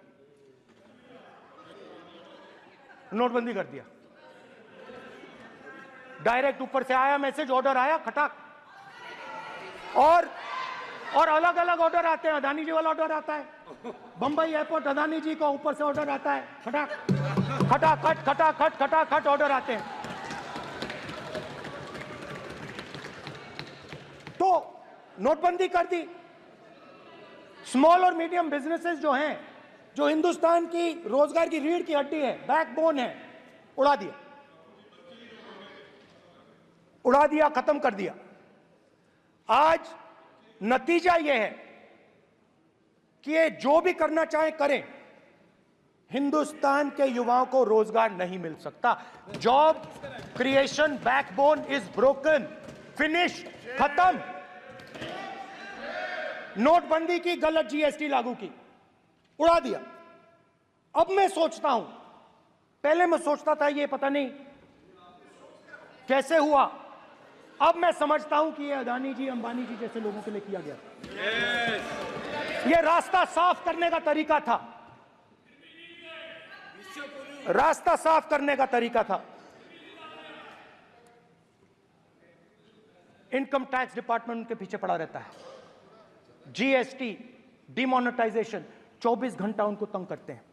Speaker 1: नोटबंदी कर दिया, डायरेक्ट ऊपर से आया मैसेज, ऑर्डर आया खटाक। और अलग अलग ऑर्डर आते हैं, अदानी जी वाला ऑर्डर आता है, बंबई एयरपोर्ट अदानी जी को ऊपर से ऑर्डर आता है, खटाखट ऑर्डर आते हैं। तो नोटबंदी कर दी। स्मॉल और मीडियम बिजनेसेस जो हैं, जो हिंदुस्तान की रोजगार की रीढ़ की हड्डी है, बैकबोन है, उड़ा दिया, खत्म कर दिया। आज नतीजा यह है कि ये जो भी करना चाहे करें, हिंदुस्तान के युवाओं को रोजगार नहीं मिल सकता। Job creation backbone is broken. Finish, खत्म। नोटबंदी की, गलत जीएसटी लागू की, उड़ा दिया। अब मैं सोचता हूं, पहले मैं सोचता था ये पता नहीं कैसे हुआ, अब मैं समझता हूं कि ये अदानी जी, अंबानी जी जैसे लोगों के लिए किया गया। ये रास्ता साफ करने का तरीका था, रास्ता साफ करने का तरीका था। इनकम टैक्स डिपार्टमेंट उनके पीछे पड़ा रहता है। जीएसटी, डिमोनेटाइजेशन, 24 घंटा उनको तंग करते हैं।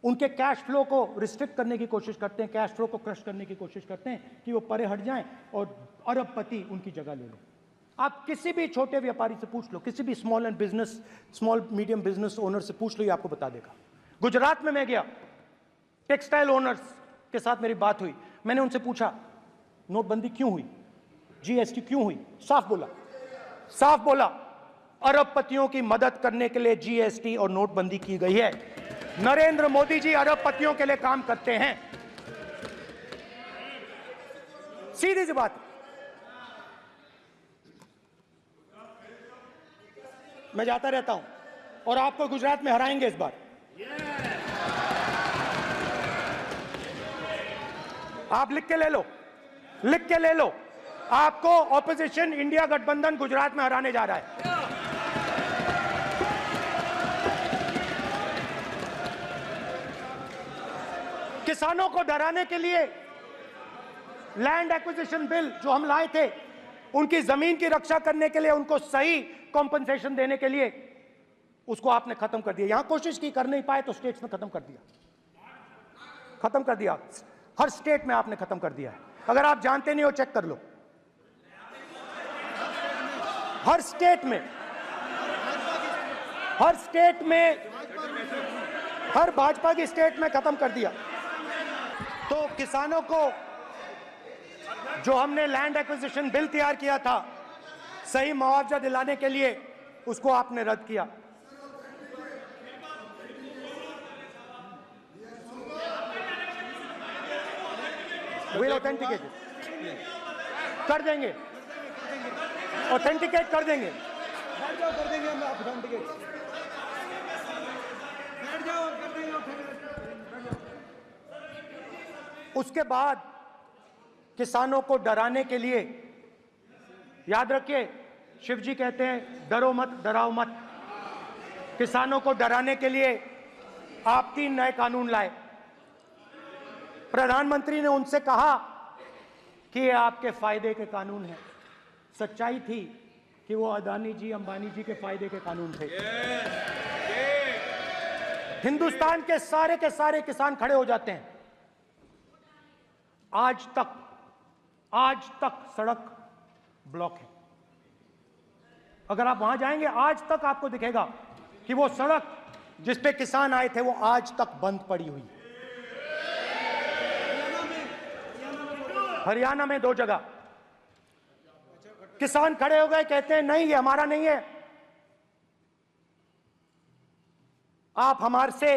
Speaker 1: उनके कैश फ्लो को रिस्ट्रिक्ट करने की कोशिश करते हैं, कैश फ्लो को क्रश करने की कोशिश करते हैं कि वो परे हट जाएं और अरबपति उनकी जगह ले लें। आप किसी भी छोटे व्यापारी से पूछ लो, किसी भी स्मॉल मीडियम बिजनेस ओनर से पूछ लो, ये आपको बता देगा। गुजरात में मैं गया, टेक्सटाइल ओनर्स के साथ मेरी बात हुई। मैंने उनसे पूछा नोटबंदी क्यों हुई, जीएसटी क्यों हुई? साफ बोला अरबपतियों की मदद करने के लिए जीएसटी और नोटबंदी की गई है। नरेंद्र मोदी जी अरबपतियों के लिए काम करते हैं, सीधी सी बात। मैं जाता रहता हूं और आपको गुजरात में हराएंगे इस बार। आप लिख के ले लो, आपको ऑपोजिशन इंडिया गठबंधन गुजरात में हराने जा रहा है। किसानों को डराने के लिए लैंड एक्विजिशन बिल जो हम लाए थे, उनकी जमीन की रक्षा करने के लिए, उनको सही कॉम्पनसेशन देने के लिए, उसको आपने खत्म कर दिया। यहां कोशिश की, कर नहीं पाए तो स्टेट्स में खत्म कर दिया। हर स्टेट में आपने खत्म कर दिया है। अगर आप जानते नहीं हो, चेक कर लो। हर स्टेट में, हर भाजपा की स्टेट में खत्म कर दिया। तो किसानों को जो हमने लैंड एक्विजिशन बिल तैयार किया था सही मुआवजा दिलाने के लिए, उसको आपने रद्द किया। विल ऑथेंटिकेट कर देंगे, ऑथेंटिकेट कर देंगे। हम ऑथेंटिकेट उसके बाद किसानों को डराने के लिए, याद रखिए शिव जी कहते हैं डरो मत, डराओ मत। किसानों को डराने के लिए आप 3 नए कानून लाए। प्रधानमंत्री ने उनसे कहा कि ये आपके फायदे के कानून हैं। सच्चाई थी कि वो अदानी जी, अंबानी जी के फायदे के कानून थे। हिंदुस्तान के सारे किसान खड़े हो जाते हैं। आज तक सड़क ब्लॉक है। अगर आप वहां जाएंगे, आज तक आपको दिखेगा कि वो सड़क जिस पे किसान आए थे वो आज तक बंद पड़ी हुई। हरियाणा में 2 जगह किसान खड़े हो गए, कहते हैं नहीं ये हमारा नहीं है, आप हमारे से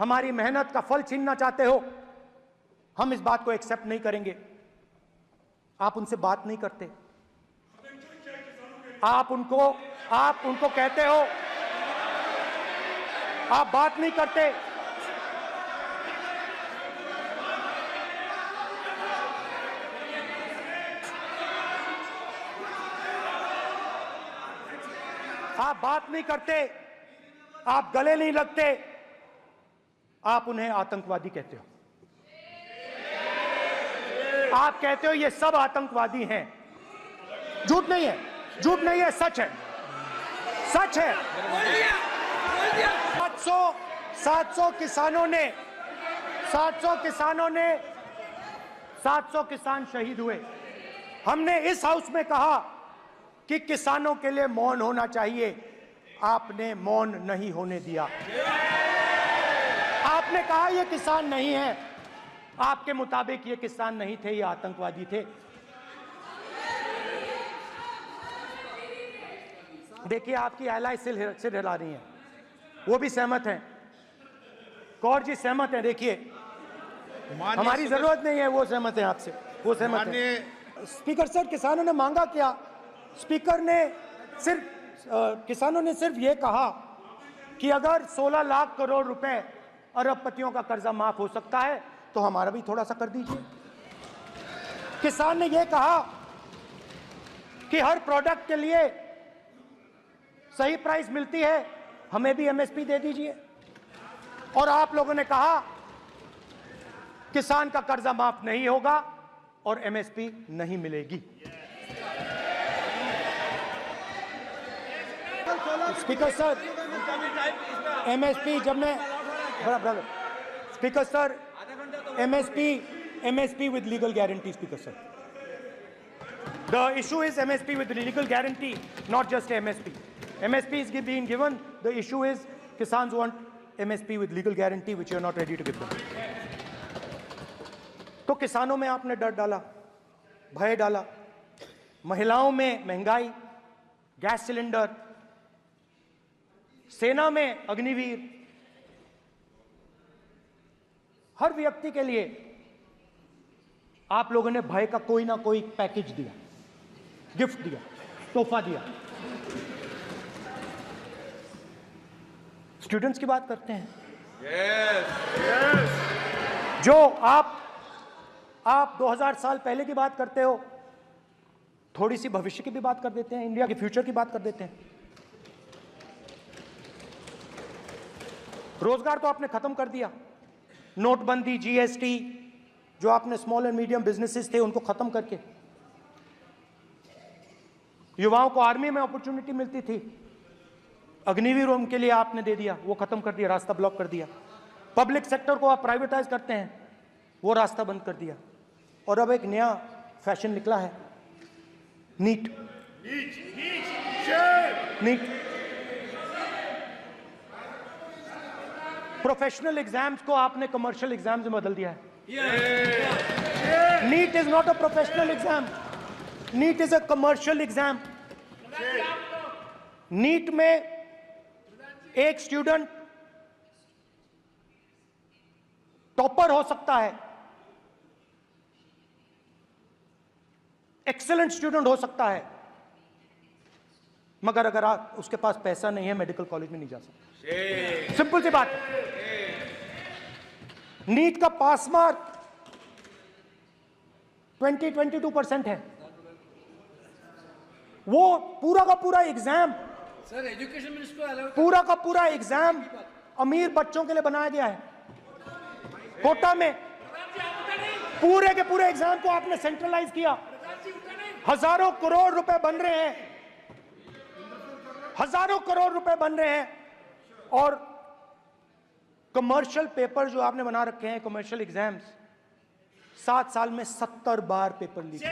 Speaker 1: हमारी मेहनत का फल छीनना चाहते हो, हम इस बात को एक्सेप्ट नहीं करेंगे। आप उनसे बात नहीं करते, आप उनको कहते हो, आप बात नहीं करते। आप बात नहीं करते, आप गले नहीं लगते, आप उन्हें आतंकवादी कहते हो। आप कहते हो ये सब आतंकवादी हैं। झूठ नहीं है, सच है। 700 किसान शहीद हुए। हमने इस हाउस में कहा कि किसानों के लिए मौन होना चाहिए, आपने मौन नहीं होने दिया। आपने कहा ये किसान नहीं है, आपके मुताबिक ये किसान नहीं थे, ये आतंकवादी थे। देखिए आपकी एलाई सिर हिला रही हैं, वो भी सहमत हैं, कौर जी सहमत हैं। देखिए हमारी जरूरत नहीं है, वो सहमत हैं आपसे, वो सहमत हैं। स्पीकर सर, किसानों ने मांगा क्या? स्पीकर ने किसानों ने सिर्फ ये कहा कि अगर 16 लाख करोड़ रुपए अरबपतियों का कर्जा माफ हो सकता है तो हमारा भी थोड़ा सा कर दीजिए। किसान ने यह कहा कि हर प्रोडक्ट के लिए सही प्राइस मिलती है, हमें भी एमएसपी दे दीजिए। और आप लोगों ने कहा किसान का कर्जा माफ नहीं होगा और एमएसपी नहीं मिलेगी। स्पीकर सर, एमएसपी जब मैं speaker sir, MSP with legal guarantee, Speaker sir. The issue is MSP with legal guarantee, not just MSP. MSP is being given. The issue is Kisans want MSP with legal guarantee, which you are not ready to give them. तो किसानों में आपने डर डाला, भय डाला, महिलाओं में महंगाई, गैस सिलेंडर, सेना में अग्निवीर, हर व्यक्ति के लिए आप लोगों ने भय का कोई ना कोई पैकेज दिया, गिफ्ट दिया, तोहफा दिया। स्टूडेंट्स की बात करते हैं। जो आप 2000 साल पहले की बात करते हो, थोड़ी सी भविष्य की भी बात कर देते हैं, इंडिया के फ्यूचर की बात कर देते हैं। रोजगार तो आपने खत्म कर दिया, नोटबंदी, जीएसटी, जो आपने स्मॉल एंड मीडियम बिजनेसेस थे उनको खत्म करके युवाओं को आर्मी में अपॉर्चुनिटी मिलती थी, अग्निवीर उनके लिए आपने दे दिया, वो खत्म कर दिया, रास्ता ब्लॉक कर दिया। पब्लिक सेक्टर को आप प्राइवेटाइज करते हैं, वो रास्ता बंद कर दिया। और अब एक नया फैशन निकला है, नीट। प्रोफेशनल एग्जाम्स को आपने कमर्शियल एग्जाम्स में बदल दिया है। NEET is not a professional exam, NEET is a commercial exam. NEET में एक स्टूडेंट टॉपर हो सकता है, एक्सीलेंट स्टूडेंट हो सकता है, मगर अगर आप उसके पास पैसा नहीं है, मेडिकल कॉलेज में नहीं जा सकता। सिंपल सी बात है। नीट का पास मार्क 22% है। वो पूरा का पूरा एग्जाम,
Speaker 5: सर एजुकेशन मिनिस्टर
Speaker 1: पूरा का पूरा एग्जाम अमीर बच्चों के लिए बनाया गया है। कोटा में पूरे के पूरे एग्जाम को आपने सेंट्रलाइज किया। हजारों करोड़ रुपए बन रहे हैं, हजारों करोड़ रुपए बन रहे हैं। और कमर्शियल पेपर जो आपने बना रखे हैं, कमर्शियल एग्जाम्स, 7 साल में 70 बार पेपर लीक।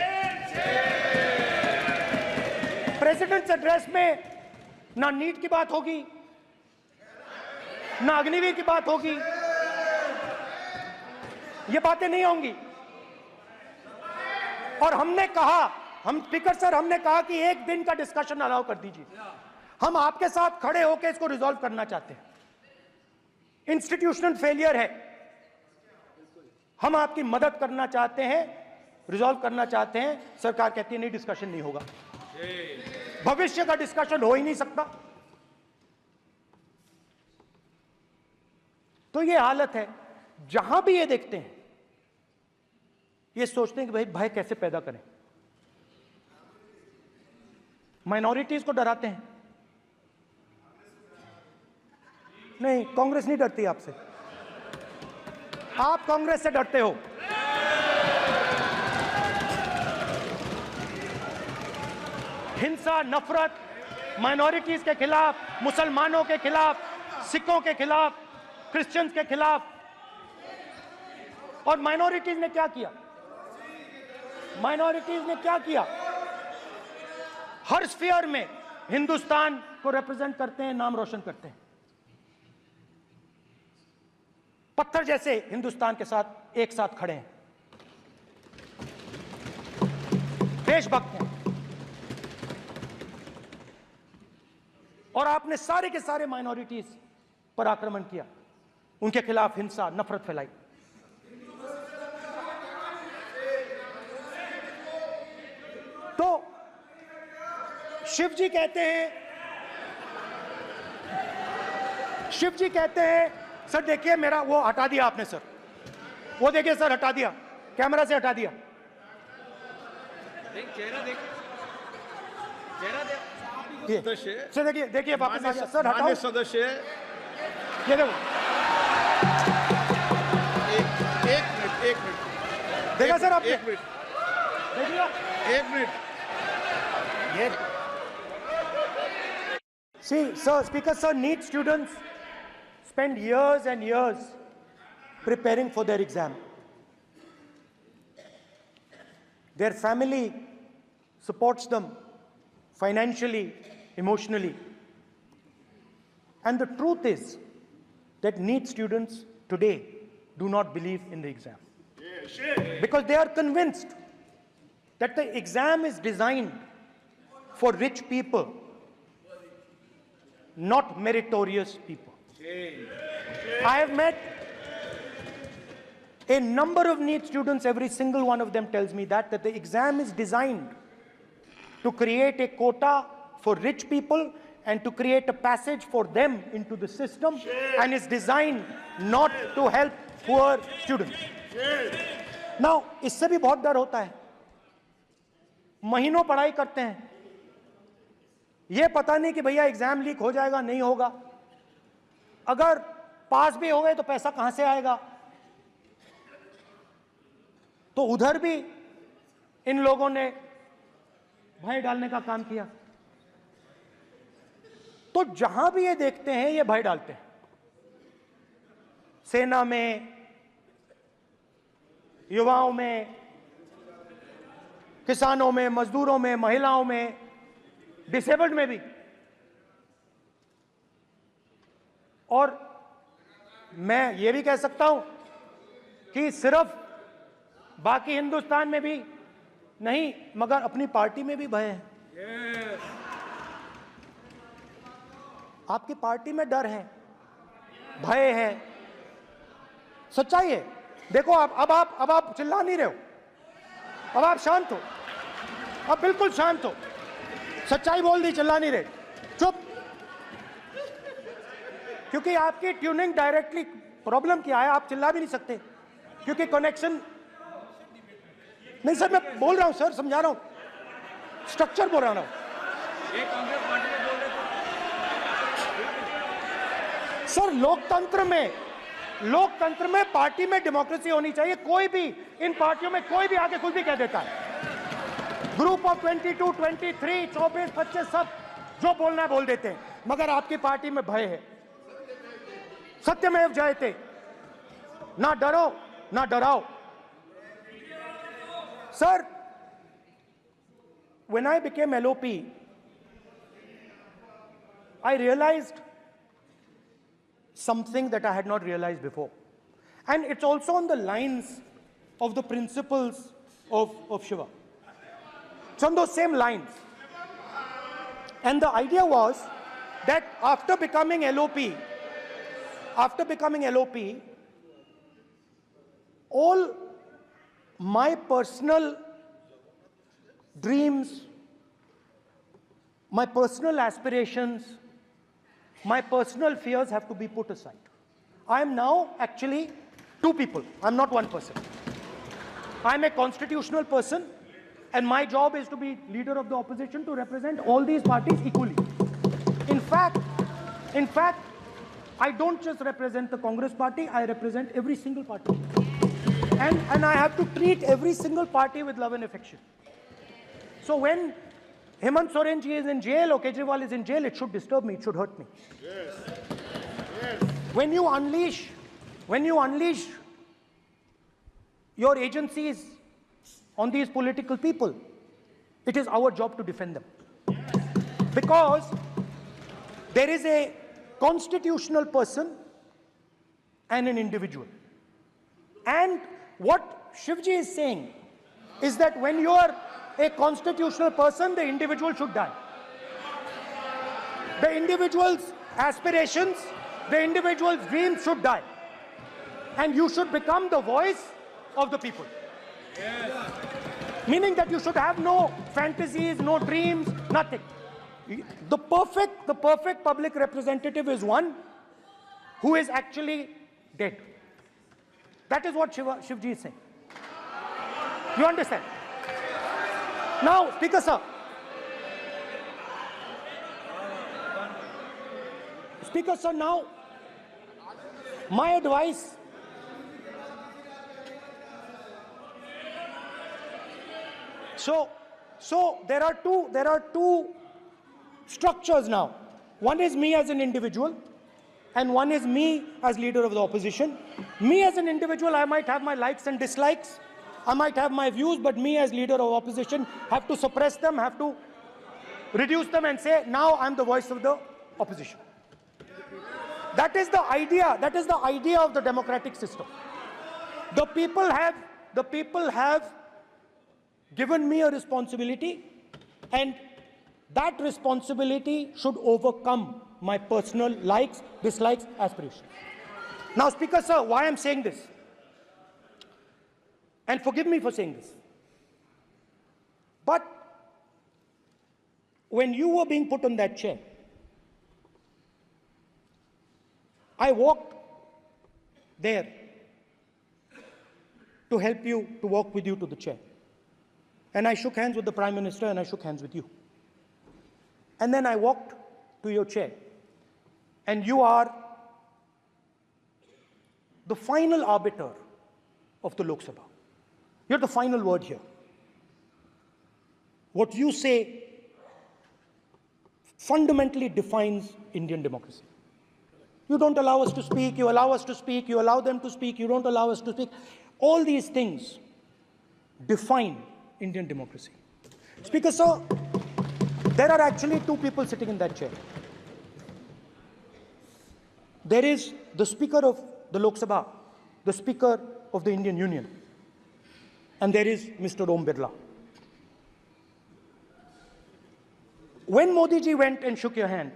Speaker 1: प्रेसिडेंट्स एड्रेस में ना नीट की बात होगी, ना अग्निवीर की बात होगी, ये बातें नहीं होंगी। और हमने कहा, हम स्पीकर सर, हमने कहा कि एक दिन का डिस्कशन अलाउ कर दीजिए। हम आपके साथ खड़े होकर इसको रिजॉल्व करना चाहते हैं। इंस्टीट्यूशनल फेलियर है, हम आपकी मदद करना चाहते हैं, रिजॉल्व करना चाहते हैं। सरकार कहती है नहीं, डिस्कशन नहीं होगा, भविष्य का डिस्कशन हो ही नहीं सकता। तो ये हालत है। जहां भी ये देखते हैं, ये सोचते हैं कि भाई भय कैसे पैदा करें, माइनॉरिटीज को डराते हैं। नहीं, कांग्रेस नहीं डरती आपसे, आप कांग्रेस से डरते हो। हिंसा, नफरत, माइनॉरिटीज के खिलाफ, मुसलमानों के खिलाफ, सिखों के खिलाफ, क्रिश्चियंस के खिलाफ। और माइनॉरिटीज ने क्या किया? माइनॉरिटीज ने क्या किया? हर स्फीयर में हिंदुस्तान को रिप्रेजेंट करते हैं, नाम रोशन करते हैं। पत्थर जैसे हिंदुस्तान के साथ एक साथ खड़े हैं, देशभक्त हैं। और आपने सारे के सारे माइनॉरिटीज पर आक्रमण किया, उनके खिलाफ हिंसा, नफरत फैलाई। तो शिव जी कहते हैं सर देखिए मेरा वो हटा दिया आपने सर, वो देखिए सर हटा दिया, कैमरा से हटा दिया।
Speaker 2: चेहरा देखिए, चेहरा देखिए।
Speaker 3: सदस्य
Speaker 1: सर देखिए वापस आ गया सर, हटाओ
Speaker 3: माननीय सदस्य
Speaker 1: ये देखो,
Speaker 3: एक मिनट
Speaker 1: देखा सर आपने,
Speaker 3: एक मिनट
Speaker 1: देखिए
Speaker 3: एक मिनट
Speaker 1: ये see sir, speaker sir, NEET students spend years and years preparing for their exam. Their family supports them financially, emotionally. And the truth is that NEET students today do not believe in the exam. Because they are convinced that the exam is designed for rich people, not meritorious people. I have met a number of NEET students, every single one of them tells me that the exam is designed to create a quota for rich people and to create a passage for them into the system, and is designed not to help poor students. Now, इससे भी बहुत डर होता है, महीनों पढ़ाई करते हैं, ये पता नहीं कि भैया एग्जाम लीक हो जाएगा नहीं होगा, अगर पास भी हो गए तो पैसा कहां से आएगा। तो उधर भी इन लोगों ने भय डालने का काम किया। तो जहां भी ये देखते हैं ये भय डालते हैं, सेना में, युवाओं में, किसानों में, मजदूरों में, महिलाओं में, डिसेबल्ड में भी। और मैं ये भी कह सकता हूं कि सिर्फ बाकी हिंदुस्तान में भी नहीं मगर अपनी पार्टी में भी भय है। आपकी पार्टी में डर है, भय है, सच्चाई है। देखो अब आप चिल्ला नहीं रहे हो, अब आप शांत हो, अब बिल्कुल शांत हो, सच्चाई बोल दी, चिल्ला नहीं रहे, चुप। क्योंकि आपकी ट्यूनिंग डायरेक्टली, प्रॉब्लम क्या है, आप चिल्ला भी नहीं सकते क्योंकि कनेक्शन नहीं। सर मैं बोल रहा हूं सर, समझा रहा हूं, स्ट्रक्चर बोल रहा हूं।
Speaker 2: कांग्रेस पार्टी में बोल रहे थे
Speaker 1: सर लोकतंत्र में पार्टी में डेमोक्रेसी होनी चाहिए। कोई भी इन पार्टियों में कोई भी आके कुछ भी कह देता है, ग्रुप ऑफ 22, 23, 24, 25 सब जो बोलना है बोल देते हैं, मगर आपकी पार्टी में भय है। सत्यमेव जयते, ना डरो ना डराओ। Sir, when I became LOP, I realized something that I had not realized before. And it's also on the lines of the principles of Shiva. It's on those same lines. And the idea was that after becoming LOP, all my personal dreams, my personal aspirations, my personal fears have to be put aside. I am now actually two people. I'm not one person. I'm a constitutional person, and my job is to be leader of the opposition, to represent all these parties equally. In fact, I don't just represent the Congress party, I represent every single party. And I have to treat every single party with love and affection. So when Hemant Soren ji is in jail or Kejriwal is in jail, it should disturb me, it should hurt me. Yes. When you unleash your agencies on these political people, it is our job to defend them. Because there is a constitutional person and an individual. And what Shivji is saying is that when you are a constitutional person, the individual should die. The individual's aspirations, the individual's dreams should die. And you should become the voice of the people. Yes. Meaning that you should have no fantasies, no dreams, nothing. The perfect public representative is one who is actually dead. That is what Shivji is saying. You understand? Now, Speaker sir. Speaker sir, now, my advice. So there are two structures now. One is me as an individual, and one is me as leader of the opposition. Me as an individual, I might have my likes and dislikes. I might have my views, but me as leader of opposition have to suppress them, have to reduce them and say, now I'm the voice of the opposition. That is the idea. That is the idea of the democratic system. The people have given me a responsibility, and that responsibility should overcome my personal likes, dislikes, aspirations. Now, Speaker sir, why I'm saying this, and forgive me for saying this, but when you were being put on that chair, I walked there to help you, to walk with you to the chair. And I shook hands with the Prime Minister, and I shook hands with you. And then I walked to your chair. And you are the final arbiter of the Lok Sabha. You're the final word here. What you say fundamentally defines Indian democracy. You don't allow us to speak, you allow us to speak, you allow them to speak, you don't allow us to speak. All these things define Indian democracy. Speaker sir, there are actually two people sitting in that chair. There is the Speaker of the Lok Sabha, the Speaker of the Indian Union, and there is Mr. Om Birla. When Modi ji went and shook your hand,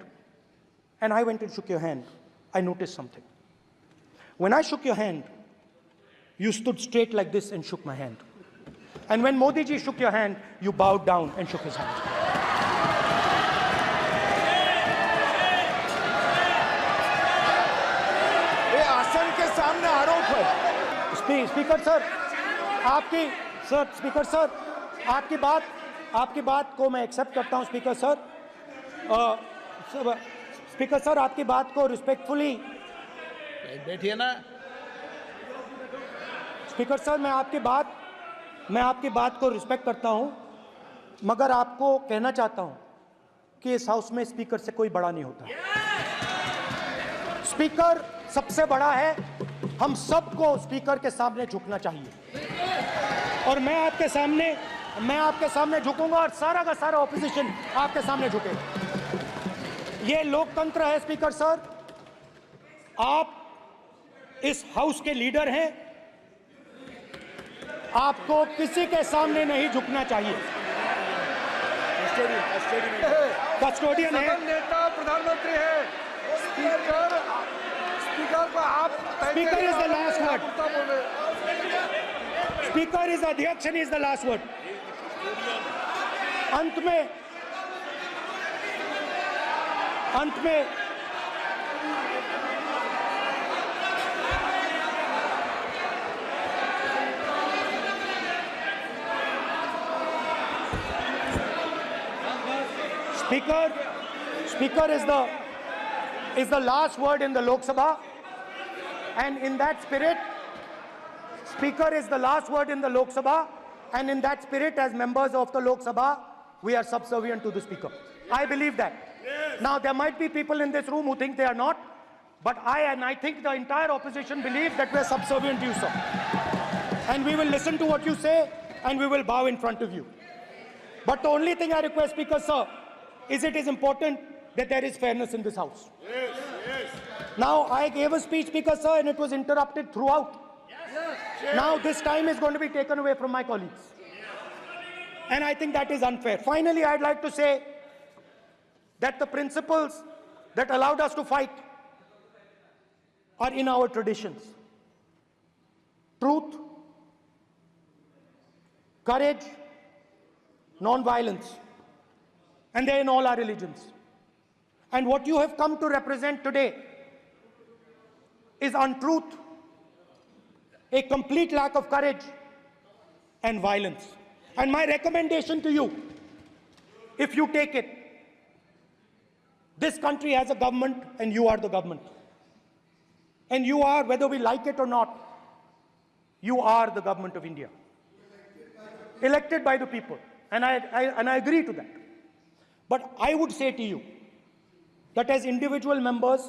Speaker 1: and I went and shook your hand, I noticed something. When I shook your hand, you stood straight like this and shook my hand. And when Modi ji shook your hand, you bowed down and shook his hand.
Speaker 4: ये आसन के सामने आरोप है।
Speaker 1: Speaker sir, speaker sir, आपकी बात को मैं एक्सेप्ट करता हूं, स्पीकर सर। स्पीकर सर, आपकी बात को रिस्पेक्टफुली
Speaker 3: बैठिए ना।
Speaker 1: स्पीकर सर, मैं आपकी बात को रिस्पेक्ट करता हूं, मगर आपको कहना चाहता हूं कि इस हाउस में स्पीकर से कोई बड़ा नहीं होता। स्पीकर सबसे बड़ा है, हम सबको स्पीकर के सामने झुकना चाहिए, और मैं आपके सामने झुकूंगा, और सारा का सारा ऑपोजिशन आपके सामने झुकेगा। ये लोकतंत्र है स्पीकर सर, आप इस हाउस के लीडर हैं, आपको किसी के सामने नहीं झुकना चाहिए। कस्टोडियन है,
Speaker 4: नेता प्रधानमंत्री है, स्पीकर को आप
Speaker 1: speaker is the last word, speaker is अध्यक्ष and is the last word. अंत में Speaker is the last word in the Lok Sabha, and in that spirit, Speaker is the last word in the Lok Sabha, and in that spirit, as members of the Lok Sabha, we are subservient to the Speaker. I believe that. Yes. Now, there might be people in this room who think they are not, but I think the entire opposition believes that we are subservient to you, sir. And we will listen to what you say, and we will bow in front of you. But the only thing I request, Speaker, sir, is it is important that there is fairness in this house.
Speaker 4: Yes, yes.
Speaker 1: Now, I gave a speech, Speaker, sir, and it was interrupted throughout. Yes. Now, this time is going to be taken away from my colleagues. And I think that is unfair. Finally, I'd like to say that the principles that allowed us to fight are in our traditions. Truth, courage, non-violence, and they're in all our religions. And what you have come to represent today is untruth, a complete lack of courage, and violence. And my recommendation to you, if you take it, this country has a government and you are the government. And you are, whether we like it or not, you are the government of India. Elected by the people. And I agree to that. But I would say to you that as individual members,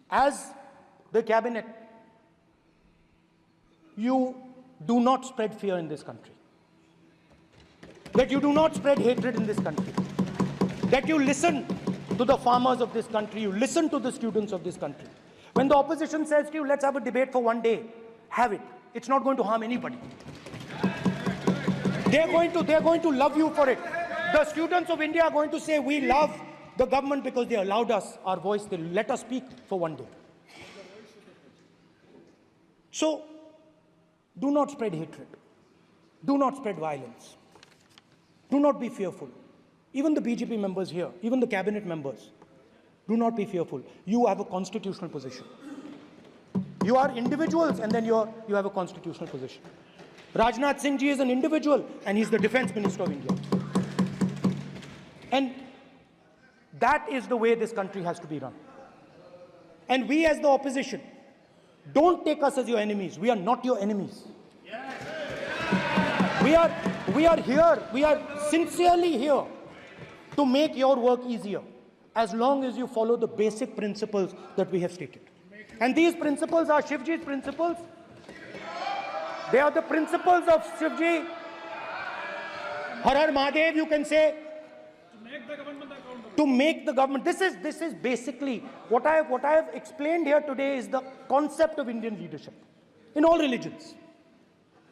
Speaker 1: as the cabinet, you do not spread fear in this country. That you do not spread hatred in this country. That you listen to the farmers of this country, you listen to the students of this country. When the opposition says to you, let's have a debate for one day, have it. It's not going to harm anybody. They're going to love you for it. The students of India are going to say, we love the government because they allowed us our voice, they let us speak for one day. So, do not spread hatred. Do not spread violence. Do not be fearful. Even the BJP members here, even the cabinet members, do not be fearful. You have a constitutional position. You are individuals and then you have a constitutional position. Rajnath Singh ji is an individual and he's the defense minister of India. And that is the way this country has to be run. And we as the opposition, don't take us as your enemies. We are not your enemies. We are here, we are sincerely here to make your work easier, as long as you follow the basic principles that we have stated. And these principles are Shivji's principles. They are the principles of Shivji. Har Har Mahadev, you can say. To make the government. This is basically what I have explained here today is the concept of Indian leadership in all religions.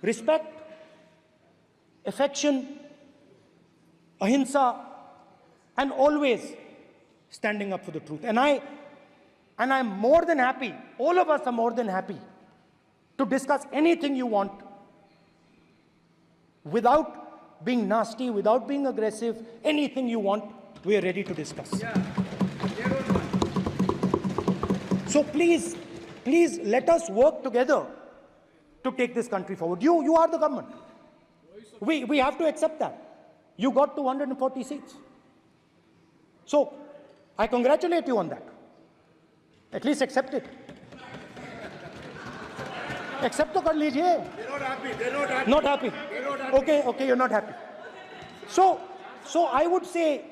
Speaker 1: Respect, affection, ahimsa, and always standing up for the truth. And I'm more than happy, all of us are more than happy to discuss anything you want without being nasty, without being aggressive, anything you want, we are ready to discuss. So please let us work together to take this country forward. You are the government. We have to accept that. You got 240 seats. So, I congratulate you on that. At least accept it. Accept to kar lijiye.
Speaker 4: They're not happy. They're not happy.
Speaker 1: Not happy.
Speaker 4: They're not happy.
Speaker 1: Okay, you're not happy. So I would say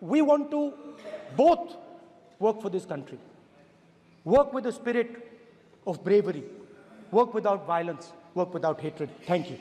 Speaker 1: we want to both work for this country. Work with the spirit of bravery. Work without violence. Work without hatred. Thank you.